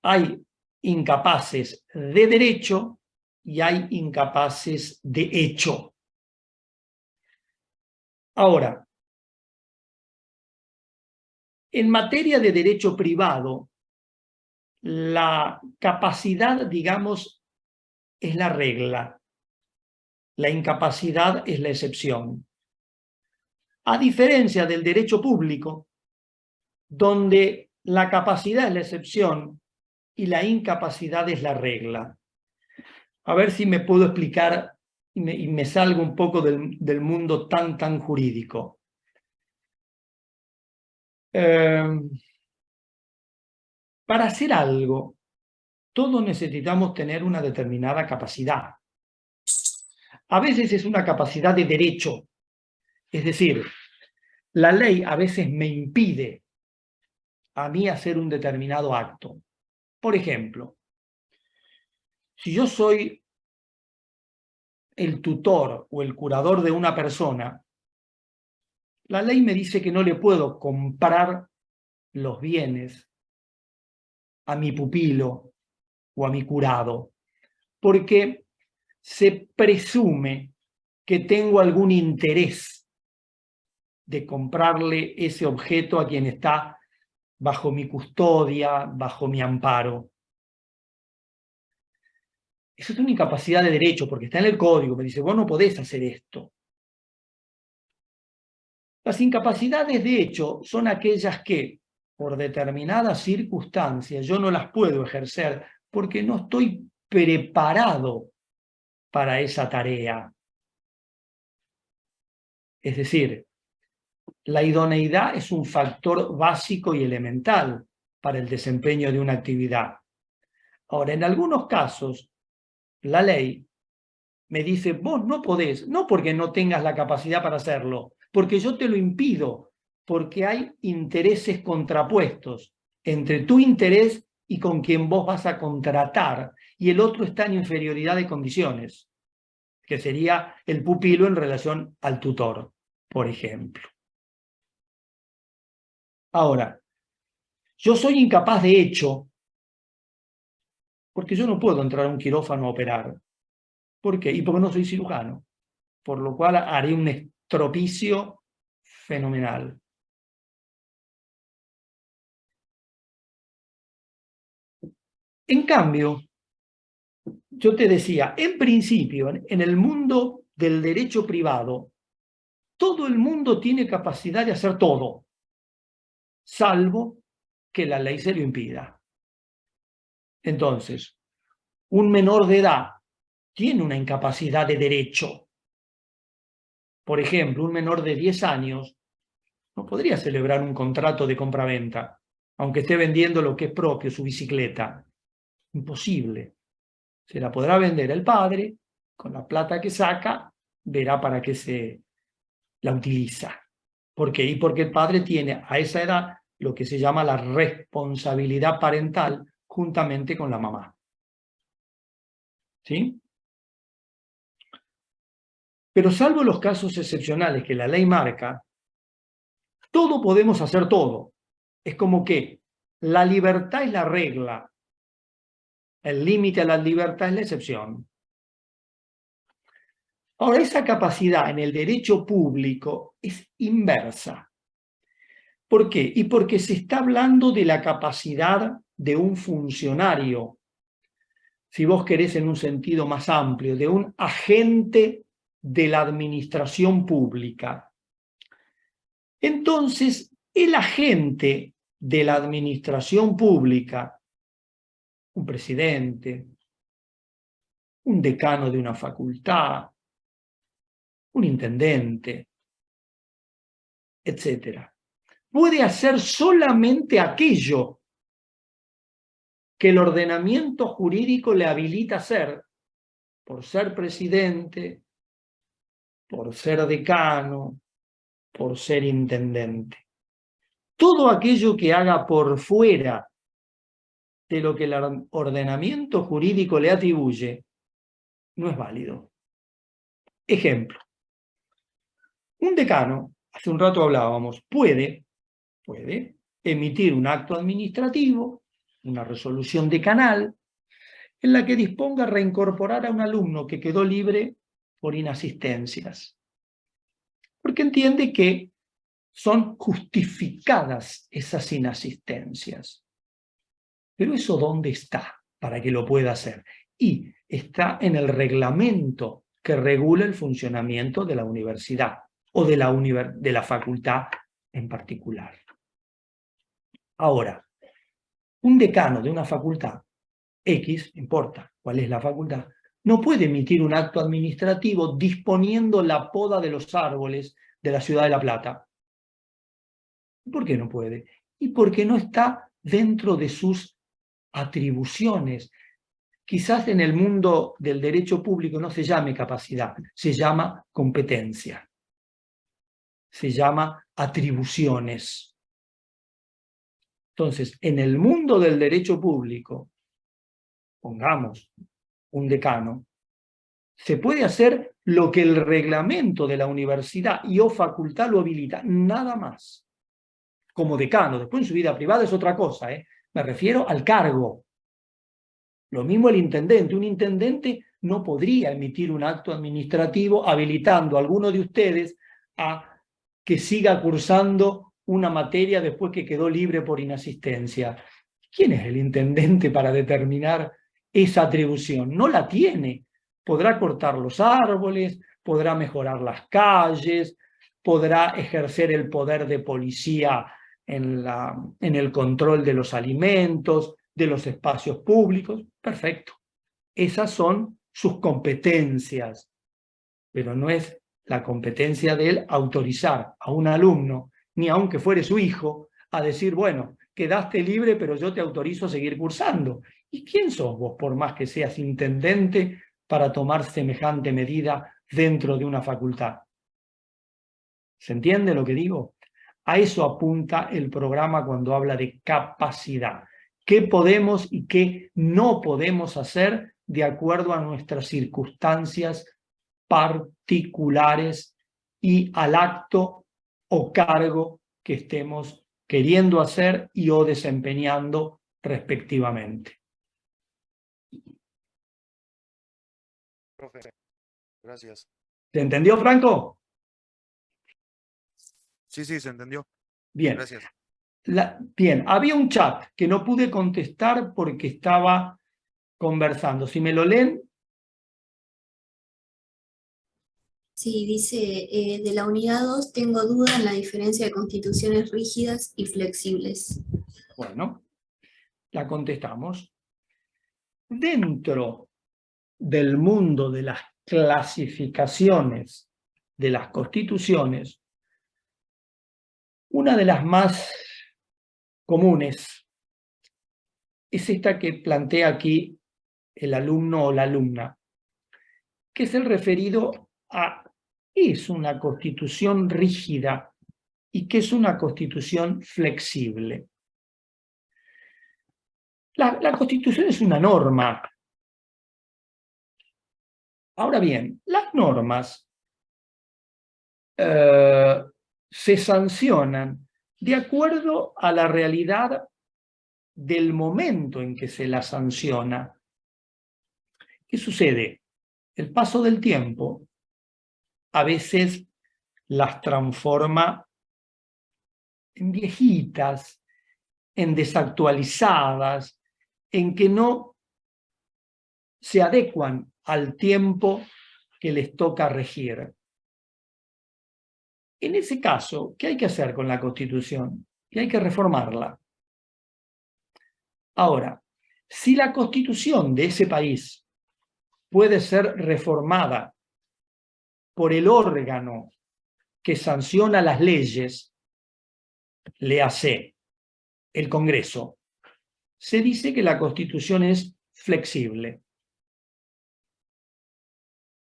Hay incapaces de derecho y hay incapaces de hecho. Ahora, en materia de derecho privado, la capacidad, digamos, es la regla. La incapacidad es la excepción. A diferencia del derecho público, donde la capacidad es la excepción y la incapacidad es la regla. A ver si me puedo explicar y me salgo un poco del mundo tan jurídico. Para hacer algo, todos necesitamos tener una determinada capacidad. A veces es una capacidad de derecho, es decir, la ley a veces me impide a mí hacer un determinado acto. Por ejemplo, si yo soy el tutor o el curador de una persona, la ley me dice que no le puedo comprar los bienes a mi pupilo o a mi curado, porque se presume que tengo algún interés de comprarle ese objeto a quien está bajo mi custodia, bajo mi amparo. Eso es una incapacidad de derecho, porque está en el código, me dice, vos no podés hacer esto. Las incapacidades de hecho son aquellas que, por determinadas circunstancias, yo no las puedo ejercer porque no estoy preparado para esa tarea. Es decir, la idoneidad es un factor básico y elemental para el desempeño de una actividad. Ahora, en algunos casos, la ley me dice, vos no podés, no porque no tengas la capacidad para hacerlo, porque yo te lo impido, porque hay intereses contrapuestos entre tu interés y con quien vos vas a contratar, y el otro está en inferioridad de condiciones, que sería el pupilo en relación al tutor, por ejemplo. Ahora, yo soy incapaz de hecho, porque yo no puedo entrar a un quirófano a operar. ¿Por qué? Y porque no soy cirujano, por lo cual haré un estropicio fenomenal. En cambio, yo te decía, en principio, en el mundo del derecho privado, todo el mundo tiene capacidad de hacer todo, salvo que la ley se lo impida. Entonces, un menor de edad tiene una incapacidad de derecho. Por ejemplo, un menor de 10 años no podría celebrar un contrato de compraventa, aunque esté vendiendo lo que es propio, su bicicleta. Imposible. Se la podrá vender el padre, con la plata que saca, verá para qué se la utiliza. ¿Por qué? Y porque el padre tiene a esa edad lo que se llama la responsabilidad parental juntamente con la mamá. ¿Sí? Pero salvo los casos excepcionales que la ley marca, todo podemos hacer todo. Es como que la libertad es la regla, el límite a la libertad es la excepción. Ahora, esa capacidad en el derecho público es inversa. ¿Por qué? Y porque se está hablando de la capacidad de un funcionario, si vos querés en un sentido más amplio, de un agente de la administración pública. Entonces, el agente de la administración pública, un presidente, un decano de una facultad, un intendente, etcétera, puede hacer solamente aquello que el ordenamiento jurídico le habilita a hacer, por ser presidente, por ser decano, por ser intendente. Todo aquello que haga por fuera de lo que el ordenamiento jurídico le atribuye, no es válido. Ejemplo. Un decano, hace un rato hablábamos, puede emitir un acto administrativo, una resolución decanal, en la que disponga reincorporar a un alumno que quedó libre por inasistencias. Porque entiende que son justificadas esas inasistencias. Pero ¿eso dónde está para que lo pueda hacer? Y está en el reglamento que regula el funcionamiento de la universidad o de la facultad en particular. Ahora, un decano de una facultad X, no importa cuál es la facultad, no puede emitir un acto administrativo disponiendo la poda de los árboles de la ciudad de La Plata. ¿Por qué no puede? Y porque no está dentro de sus atribuciones. Quizás en el mundo del derecho público no se llame capacidad, se llama competencia. Se llama atribuciones. Entonces, en el mundo del derecho público, pongamos un decano, se puede hacer lo que el reglamento de la universidad y o facultad lo habilita, nada más. Como decano, después en su vida privada es otra cosa, me refiero al cargo. Lo mismo el intendente. Un intendente no podría emitir un acto administrativo habilitando a alguno de ustedes a que siga cursando una materia después que quedó libre por inasistencia. ¿Quién es el intendente para determinar esa atribución? No la tiene. Podrá cortar los árboles, podrá mejorar las calles, podrá ejercer el poder de policía en el control de los alimentos, de los espacios públicos. Perfecto. Esas son sus competencias, pero no es la competencia de él autorizar a un alumno, ni aunque fuere su hijo, a decir, bueno, quedaste libre, pero yo te autorizo a seguir cursando. ¿Y quién sos vos, por más que seas intendente, para tomar semejante medida dentro de una facultad? ¿Se entiende lo que digo? A eso apunta el programa cuando habla de capacidad. ¿Qué podemos y qué no podemos hacer de acuerdo a nuestras circunstancias particulares y al acto o cargo que estemos queriendo hacer y o desempeñando respectivamente? Profe, gracias. ¿Se entendió, Franco? Sí, se entendió. Bien. Gracias. Bien, había un chat que no pude contestar porque estaba conversando. Si me lo leen. Sí, dice, de la unidad 2 tengo duda en la diferencia de constituciones rígidas y flexibles. Bueno, la contestamos. Dentro del mundo de las clasificaciones de las constituciones, una de las más comunes es esta que plantea aquí el alumno o la alumna, que es el referido a qué es una constitución rígida y qué es una constitución flexible. La Constitución es una norma. Ahora bien, las normas se sancionan de acuerdo a la realidad del momento en que se la sanciona. ¿Qué sucede? El paso del tiempo a veces las transforma en viejitas, en desactualizadas, en que no se adecuan al tiempo que les toca regir. En ese caso, ¿qué hay que hacer con la Constitución? Y hay que reformarla. Ahora, si la Constitución de ese país puede ser reformada por el órgano que sanciona las leyes, léase el Congreso, se dice que la Constitución es flexible.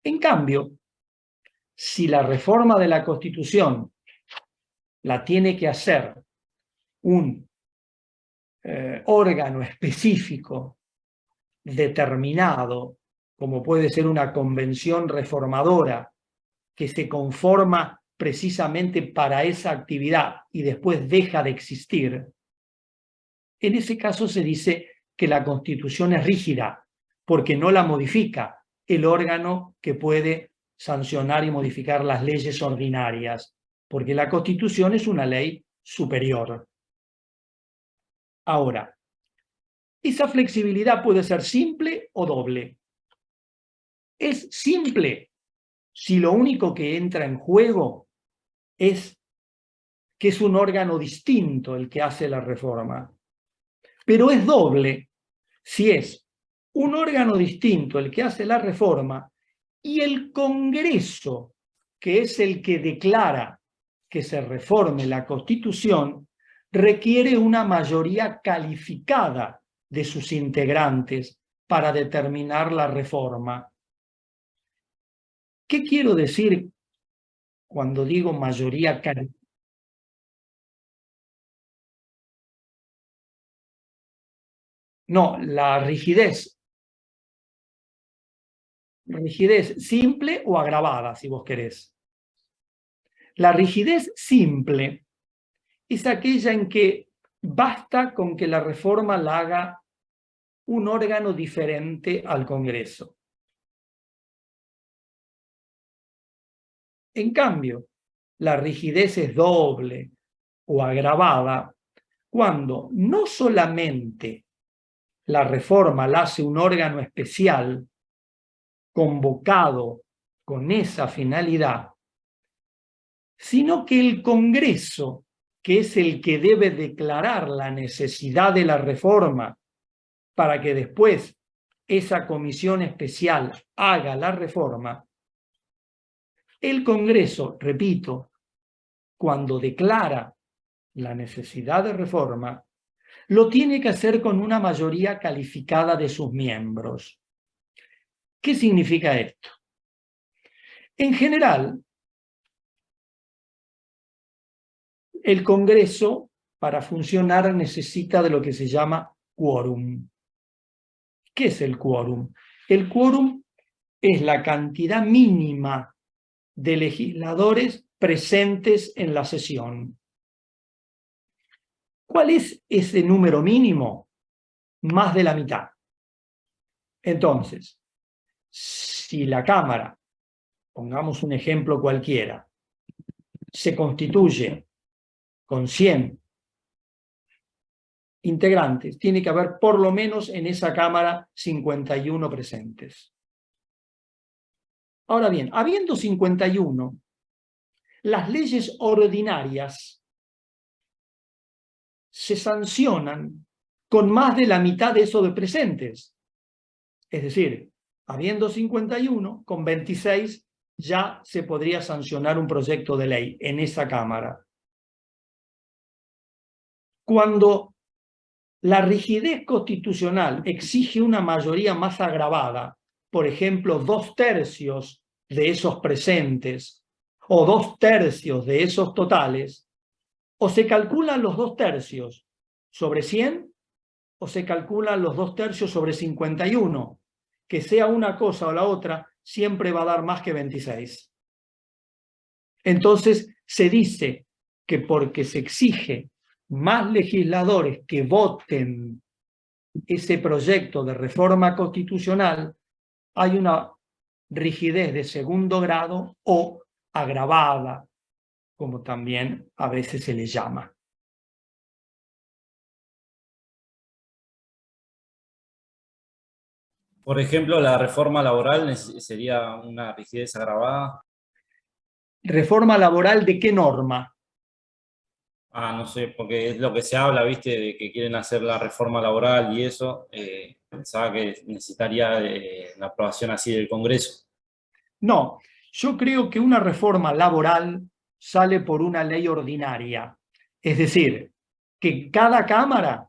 En cambio, si la reforma de la Constitución la tiene que hacer un órgano específico, determinado, como puede ser una convención reformadora, que se conforma precisamente para esa actividad y después deja de existir, en ese caso se dice que la Constitución es rígida, porque no la modifica el órgano que puede sancionar y modificar las leyes ordinarias, porque la Constitución es una ley superior. Ahora, esa flexibilidad puede ser simple o doble. Es simple si lo único que entra en juego es que es un órgano distinto el que hace la reforma. Pero es doble si es un órgano distinto el que hace la reforma y el Congreso, que es el que declara que se reforme la Constitución, requiere una mayoría calificada de sus integrantes para determinar la reforma. ¿Qué quiero decir cuando digo mayoría calificada? No, la rigidez. Rigidez simple o agravada, si vos querés. La rigidez simple es aquella en que basta con que la reforma la haga un órgano diferente al Congreso. En cambio, la rigidez es doble o agravada cuando no solamente la reforma la hace un órgano especial convocado con esa finalidad, sino que el Congreso, que es el que debe declarar la necesidad de la reforma para que después esa comisión especial haga la reforma, el Congreso, repito, cuando declara la necesidad de reforma, lo tiene que hacer con una mayoría calificada de sus miembros. ¿Qué significa esto? En general, el Congreso, para funcionar, necesita de lo que se llama quórum. ¿Qué es el quórum? El quórum es la cantidad mínima de legisladores presentes en la sesión. ¿Cuál es ese número mínimo? Más de la mitad. Entonces, si la Cámara, pongamos un ejemplo cualquiera, se constituye con 100 integrantes, tiene que haber por lo menos en esa Cámara 51 presentes. Ahora bien, habiendo 51, las leyes ordinarias se sancionan con más de la mitad de esos de presentes. Es decir, habiendo 51, con 26 ya se podría sancionar un proyecto de ley en esa Cámara. Cuando la rigidez constitucional exige una mayoría más agravada, por ejemplo, 2/3 de esos presentes o 2/3 de esos totales, o se calculan los 2/3 sobre 100 o se calculan los 2/3 sobre 51, que sea una cosa o la otra, siempre va a dar más que 26. Entonces se dice que porque se exige más legisladores que voten ese proyecto de reforma constitucional, hay una rigidez de segundo grado o agravada, como también a veces se le llama. Por ejemplo, la reforma laboral sería una rigidez agravada. ¿Reforma laboral de qué norma? No sé, porque es lo que se habla, ¿viste? De que quieren hacer la reforma laboral y eso. Pensaba que necesitaría la aprobación así del Congreso. No, yo creo que una reforma laboral sale por una ley ordinaria. Es decir, que cada Cámara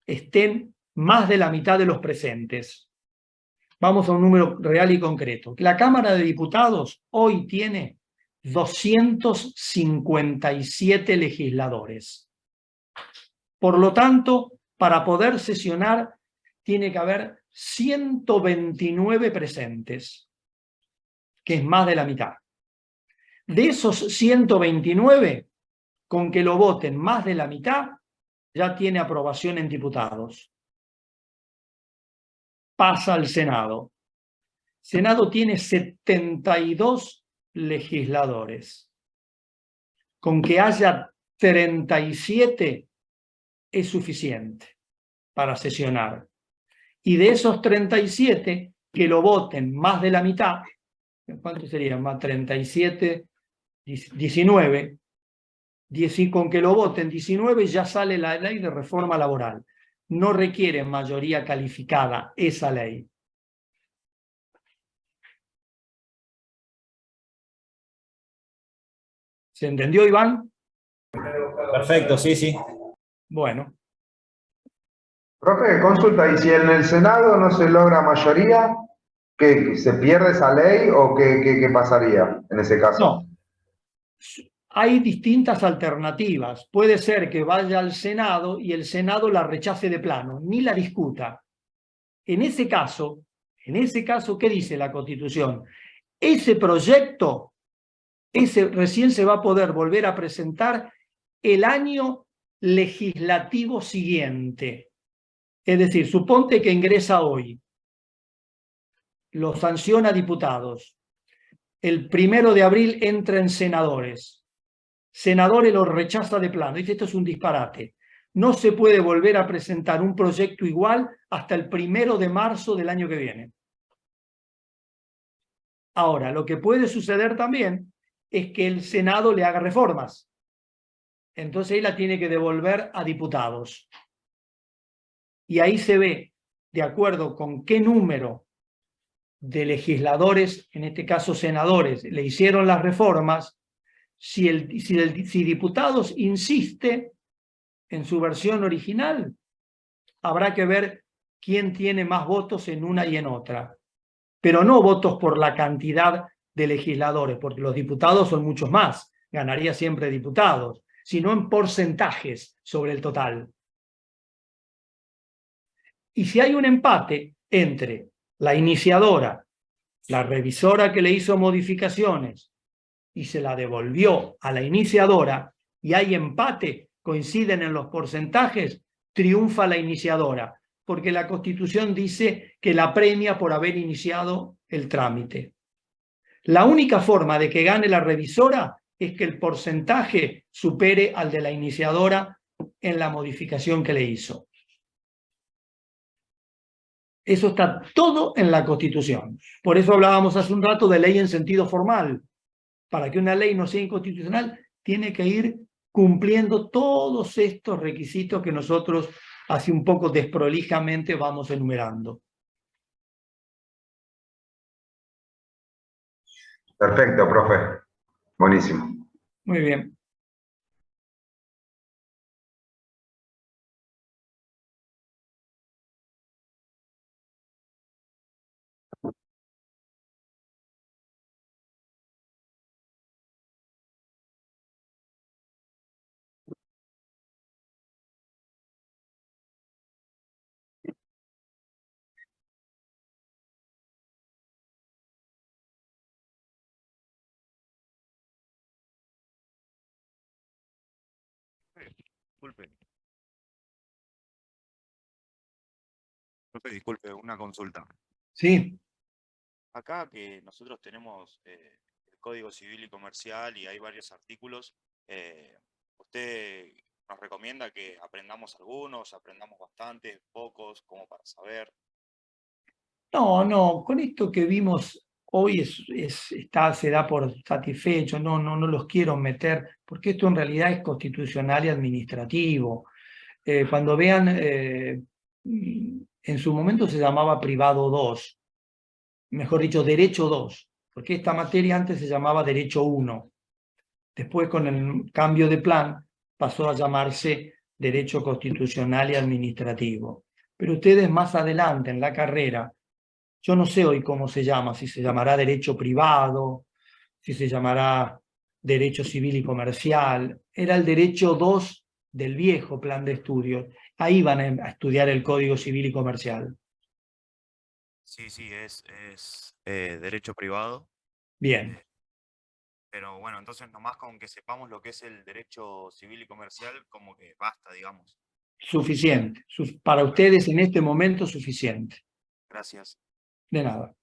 estén más de la mitad de los presentes. Vamos a un número real y concreto. La Cámara de Diputados hoy tiene 257 legisladores. Por lo tanto, para poder sesionar, tiene que haber 129 presentes, que es más de la mitad. De esos 129, con que lo voten más de la mitad, ya tiene aprobación en diputados. Pasa al Senado. Senado tiene 72 legisladores. Con que haya 37 es suficiente para sesionar. Y de esos 37, que lo voten más de la mitad, ¿cuánto sería? Más 37, 19. Con que lo voten 19 ya sale la ley de reforma laboral. No requiere mayoría calificada esa ley. ¿Se entendió, Iván? Perfecto, sí, sí. Bueno. Profe, consulta, ¿y si en el Senado no se logra mayoría, que se pierde esa ley o qué pasaría en ese caso? No. Hay distintas alternativas. Puede ser que vaya al Senado y el Senado la rechace de plano, ni la discuta. En ese caso, ¿qué dice la Constitución? Ese proyecto, recién se va a poder volver a presentar el año legislativo siguiente. Es decir, suponte que ingresa hoy, lo sanciona diputados, el 1 de abril entra en senadores, senadores lo rechaza de plano, dice esto es un disparate, no se puede volver a presentar un proyecto igual hasta el 1 de marzo del año que viene. Ahora, lo que puede suceder también es que el Senado le haga reformas, entonces ahí la tiene que devolver a diputados. Y ahí se ve, de acuerdo con qué número de legisladores, en este caso senadores, le hicieron las reformas, si diputados insiste en su versión original, habrá que ver quién tiene más votos en una y en otra. Pero no votos por la cantidad de legisladores, porque los diputados son muchos más, ganaría siempre diputados, sino en porcentajes sobre el total. Y si hay un empate entre la iniciadora, la revisora que le hizo modificaciones y se la devolvió a la iniciadora, y hay empate, coinciden en los porcentajes, triunfa la iniciadora, porque la Constitución dice que la premia por haber iniciado el trámite. La única forma de que gane la revisora es que el porcentaje supere al de la iniciadora en la modificación que le hizo. Eso está todo en la Constitución. Por eso hablábamos hace un rato de ley en sentido formal. Para que una ley no sea inconstitucional, tiene que ir cumpliendo todos estos requisitos que nosotros así un poco desprolijamente vamos enumerando. Perfecto, profe. Buenísimo. Muy bien. Disculpe. Profe, disculpe, una consulta. Sí. Acá que nosotros tenemos el Código Civil y Comercial y hay varios artículos, ¿usted nos recomienda que aprendamos algunos, aprendamos bastantes, pocos, como para saber? No, con esto que vimos hoy se da por satisfecho, no los quiero meter, porque esto en realidad es constitucional y administrativo. Cuando vean, en su momento se llamaba privado 2, mejor dicho, derecho 2, porque esta materia antes se llamaba derecho 1. Después, con el cambio de plan, pasó a llamarse derecho constitucional y administrativo. Pero ustedes más adelante en la carrera, yo no sé hoy cómo se llama, si se llamará derecho privado, si se llamará derecho civil y comercial. Era el derecho 2 del viejo plan de estudios. Ahí van a estudiar el Código Civil y Comercial. Sí, es derecho privado. Bien, Pero bueno, entonces nomás con que sepamos lo que es el derecho civil y comercial, como que basta, digamos. suficiente. Para ustedes en este momento suficiente. Gracias. De nada.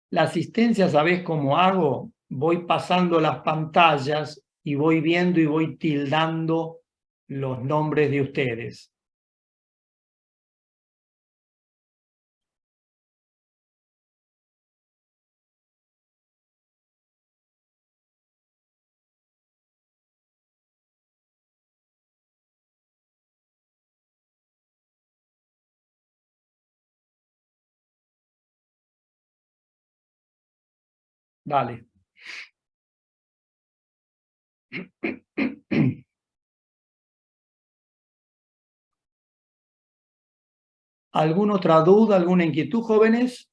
La asistencia, ¿sabés cómo hago? Voy pasando las pantallas y voy viendo y voy tildando los nombres de ustedes. Dale. ¿Alguna otra duda, alguna inquietud, jóvenes?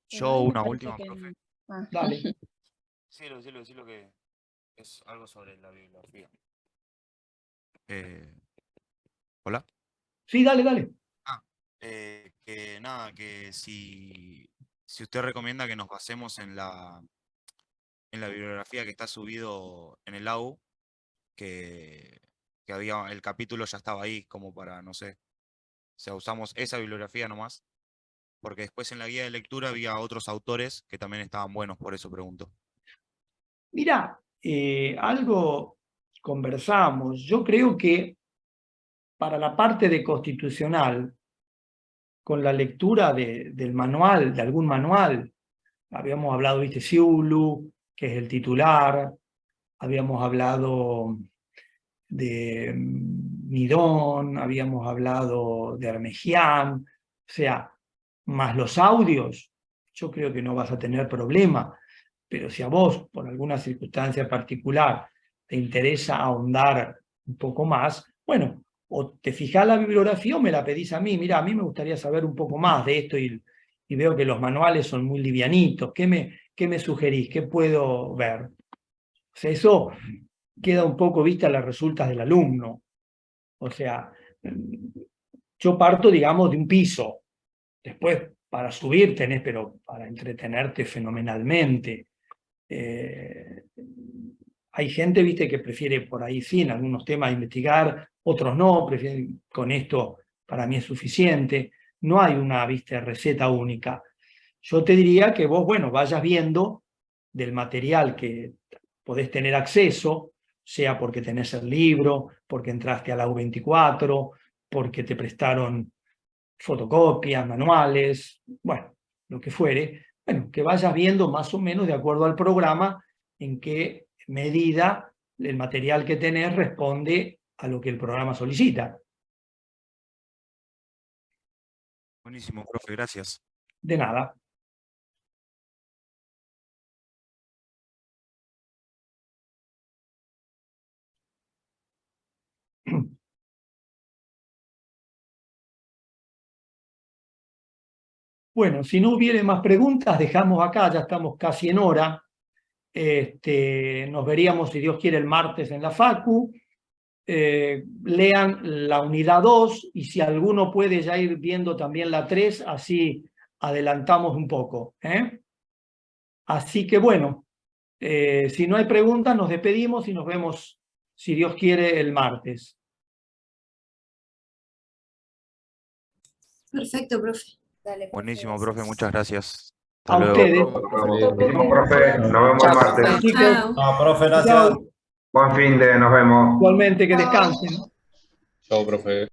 Yo Me una parece última, que... profe. Dale. Decilo que es algo sobre la bibliografía. ¿Hola? Sí, dale. Que nada, que si usted recomienda que nos basemos en la bibliografía que está subido en el AU, que había, el capítulo ya estaba ahí, como para, no sé, o sea, usamos esa bibliografía nomás, porque después en la guía de lectura había otros autores que también estaban buenos, por eso pregunto. Mira, algo conversamos. Yo creo que para la parte de constitucional, con la lectura del manual, de algún manual, habíamos hablado, viste, Siulu, que es el titular, habíamos hablado de Midón, habíamos hablado de Armejian, o sea, más los audios, yo creo que no vas a tener problema, pero si a vos, por alguna circunstancia particular, te interesa ahondar un poco más, bueno, o te fijás la bibliografía o me la pedís a mí, mira, a mí me gustaría saber un poco más de esto y veo que los manuales son muy livianitos, ¿qué me sugerís? ¿Qué puedo ver? O sea, eso queda un poco vista las resultas del alumno. O sea, yo parto, digamos, de un piso. Después, para subir tenés, pero para entretenerte fenomenalmente. Hay gente, viste, que prefiere por ahí sí, en algunos temas investigar, otros no, prefieren con esto, para mí es suficiente. No hay una, viste, receta única. Yo te diría que vos, bueno, vayas viendo del material que podés tener acceso, sea porque tenés el libro, porque entraste a la U24, porque te prestaron fotocopias, manuales, bueno, lo que fuere, bueno, que vayas viendo más o menos de acuerdo al programa en qué medida el material que tenés responde a lo que el programa solicita. Buenísimo, profe, gracias. De nada. Bueno, si no hubiere más preguntas, dejamos acá, ya estamos casi en hora. Nos veríamos, si Dios quiere, el martes en la Facu. Lean la unidad 2 y si alguno puede ya ir viendo también la 3, así adelantamos un poco. Así que bueno, si no hay preguntas, nos despedimos y nos vemos, si Dios quiere, el martes. Perfecto, profe. Dale, Buenísimo, profe, muchas gracias. A Hasta luego. ustedes. Seguimos, profe. Nos vemos el martes. Chicos, Chao. No, profe, gracias. chao. Buen fin de, nos vemos. Igualmente, que Chao. descansen. Chao, profe.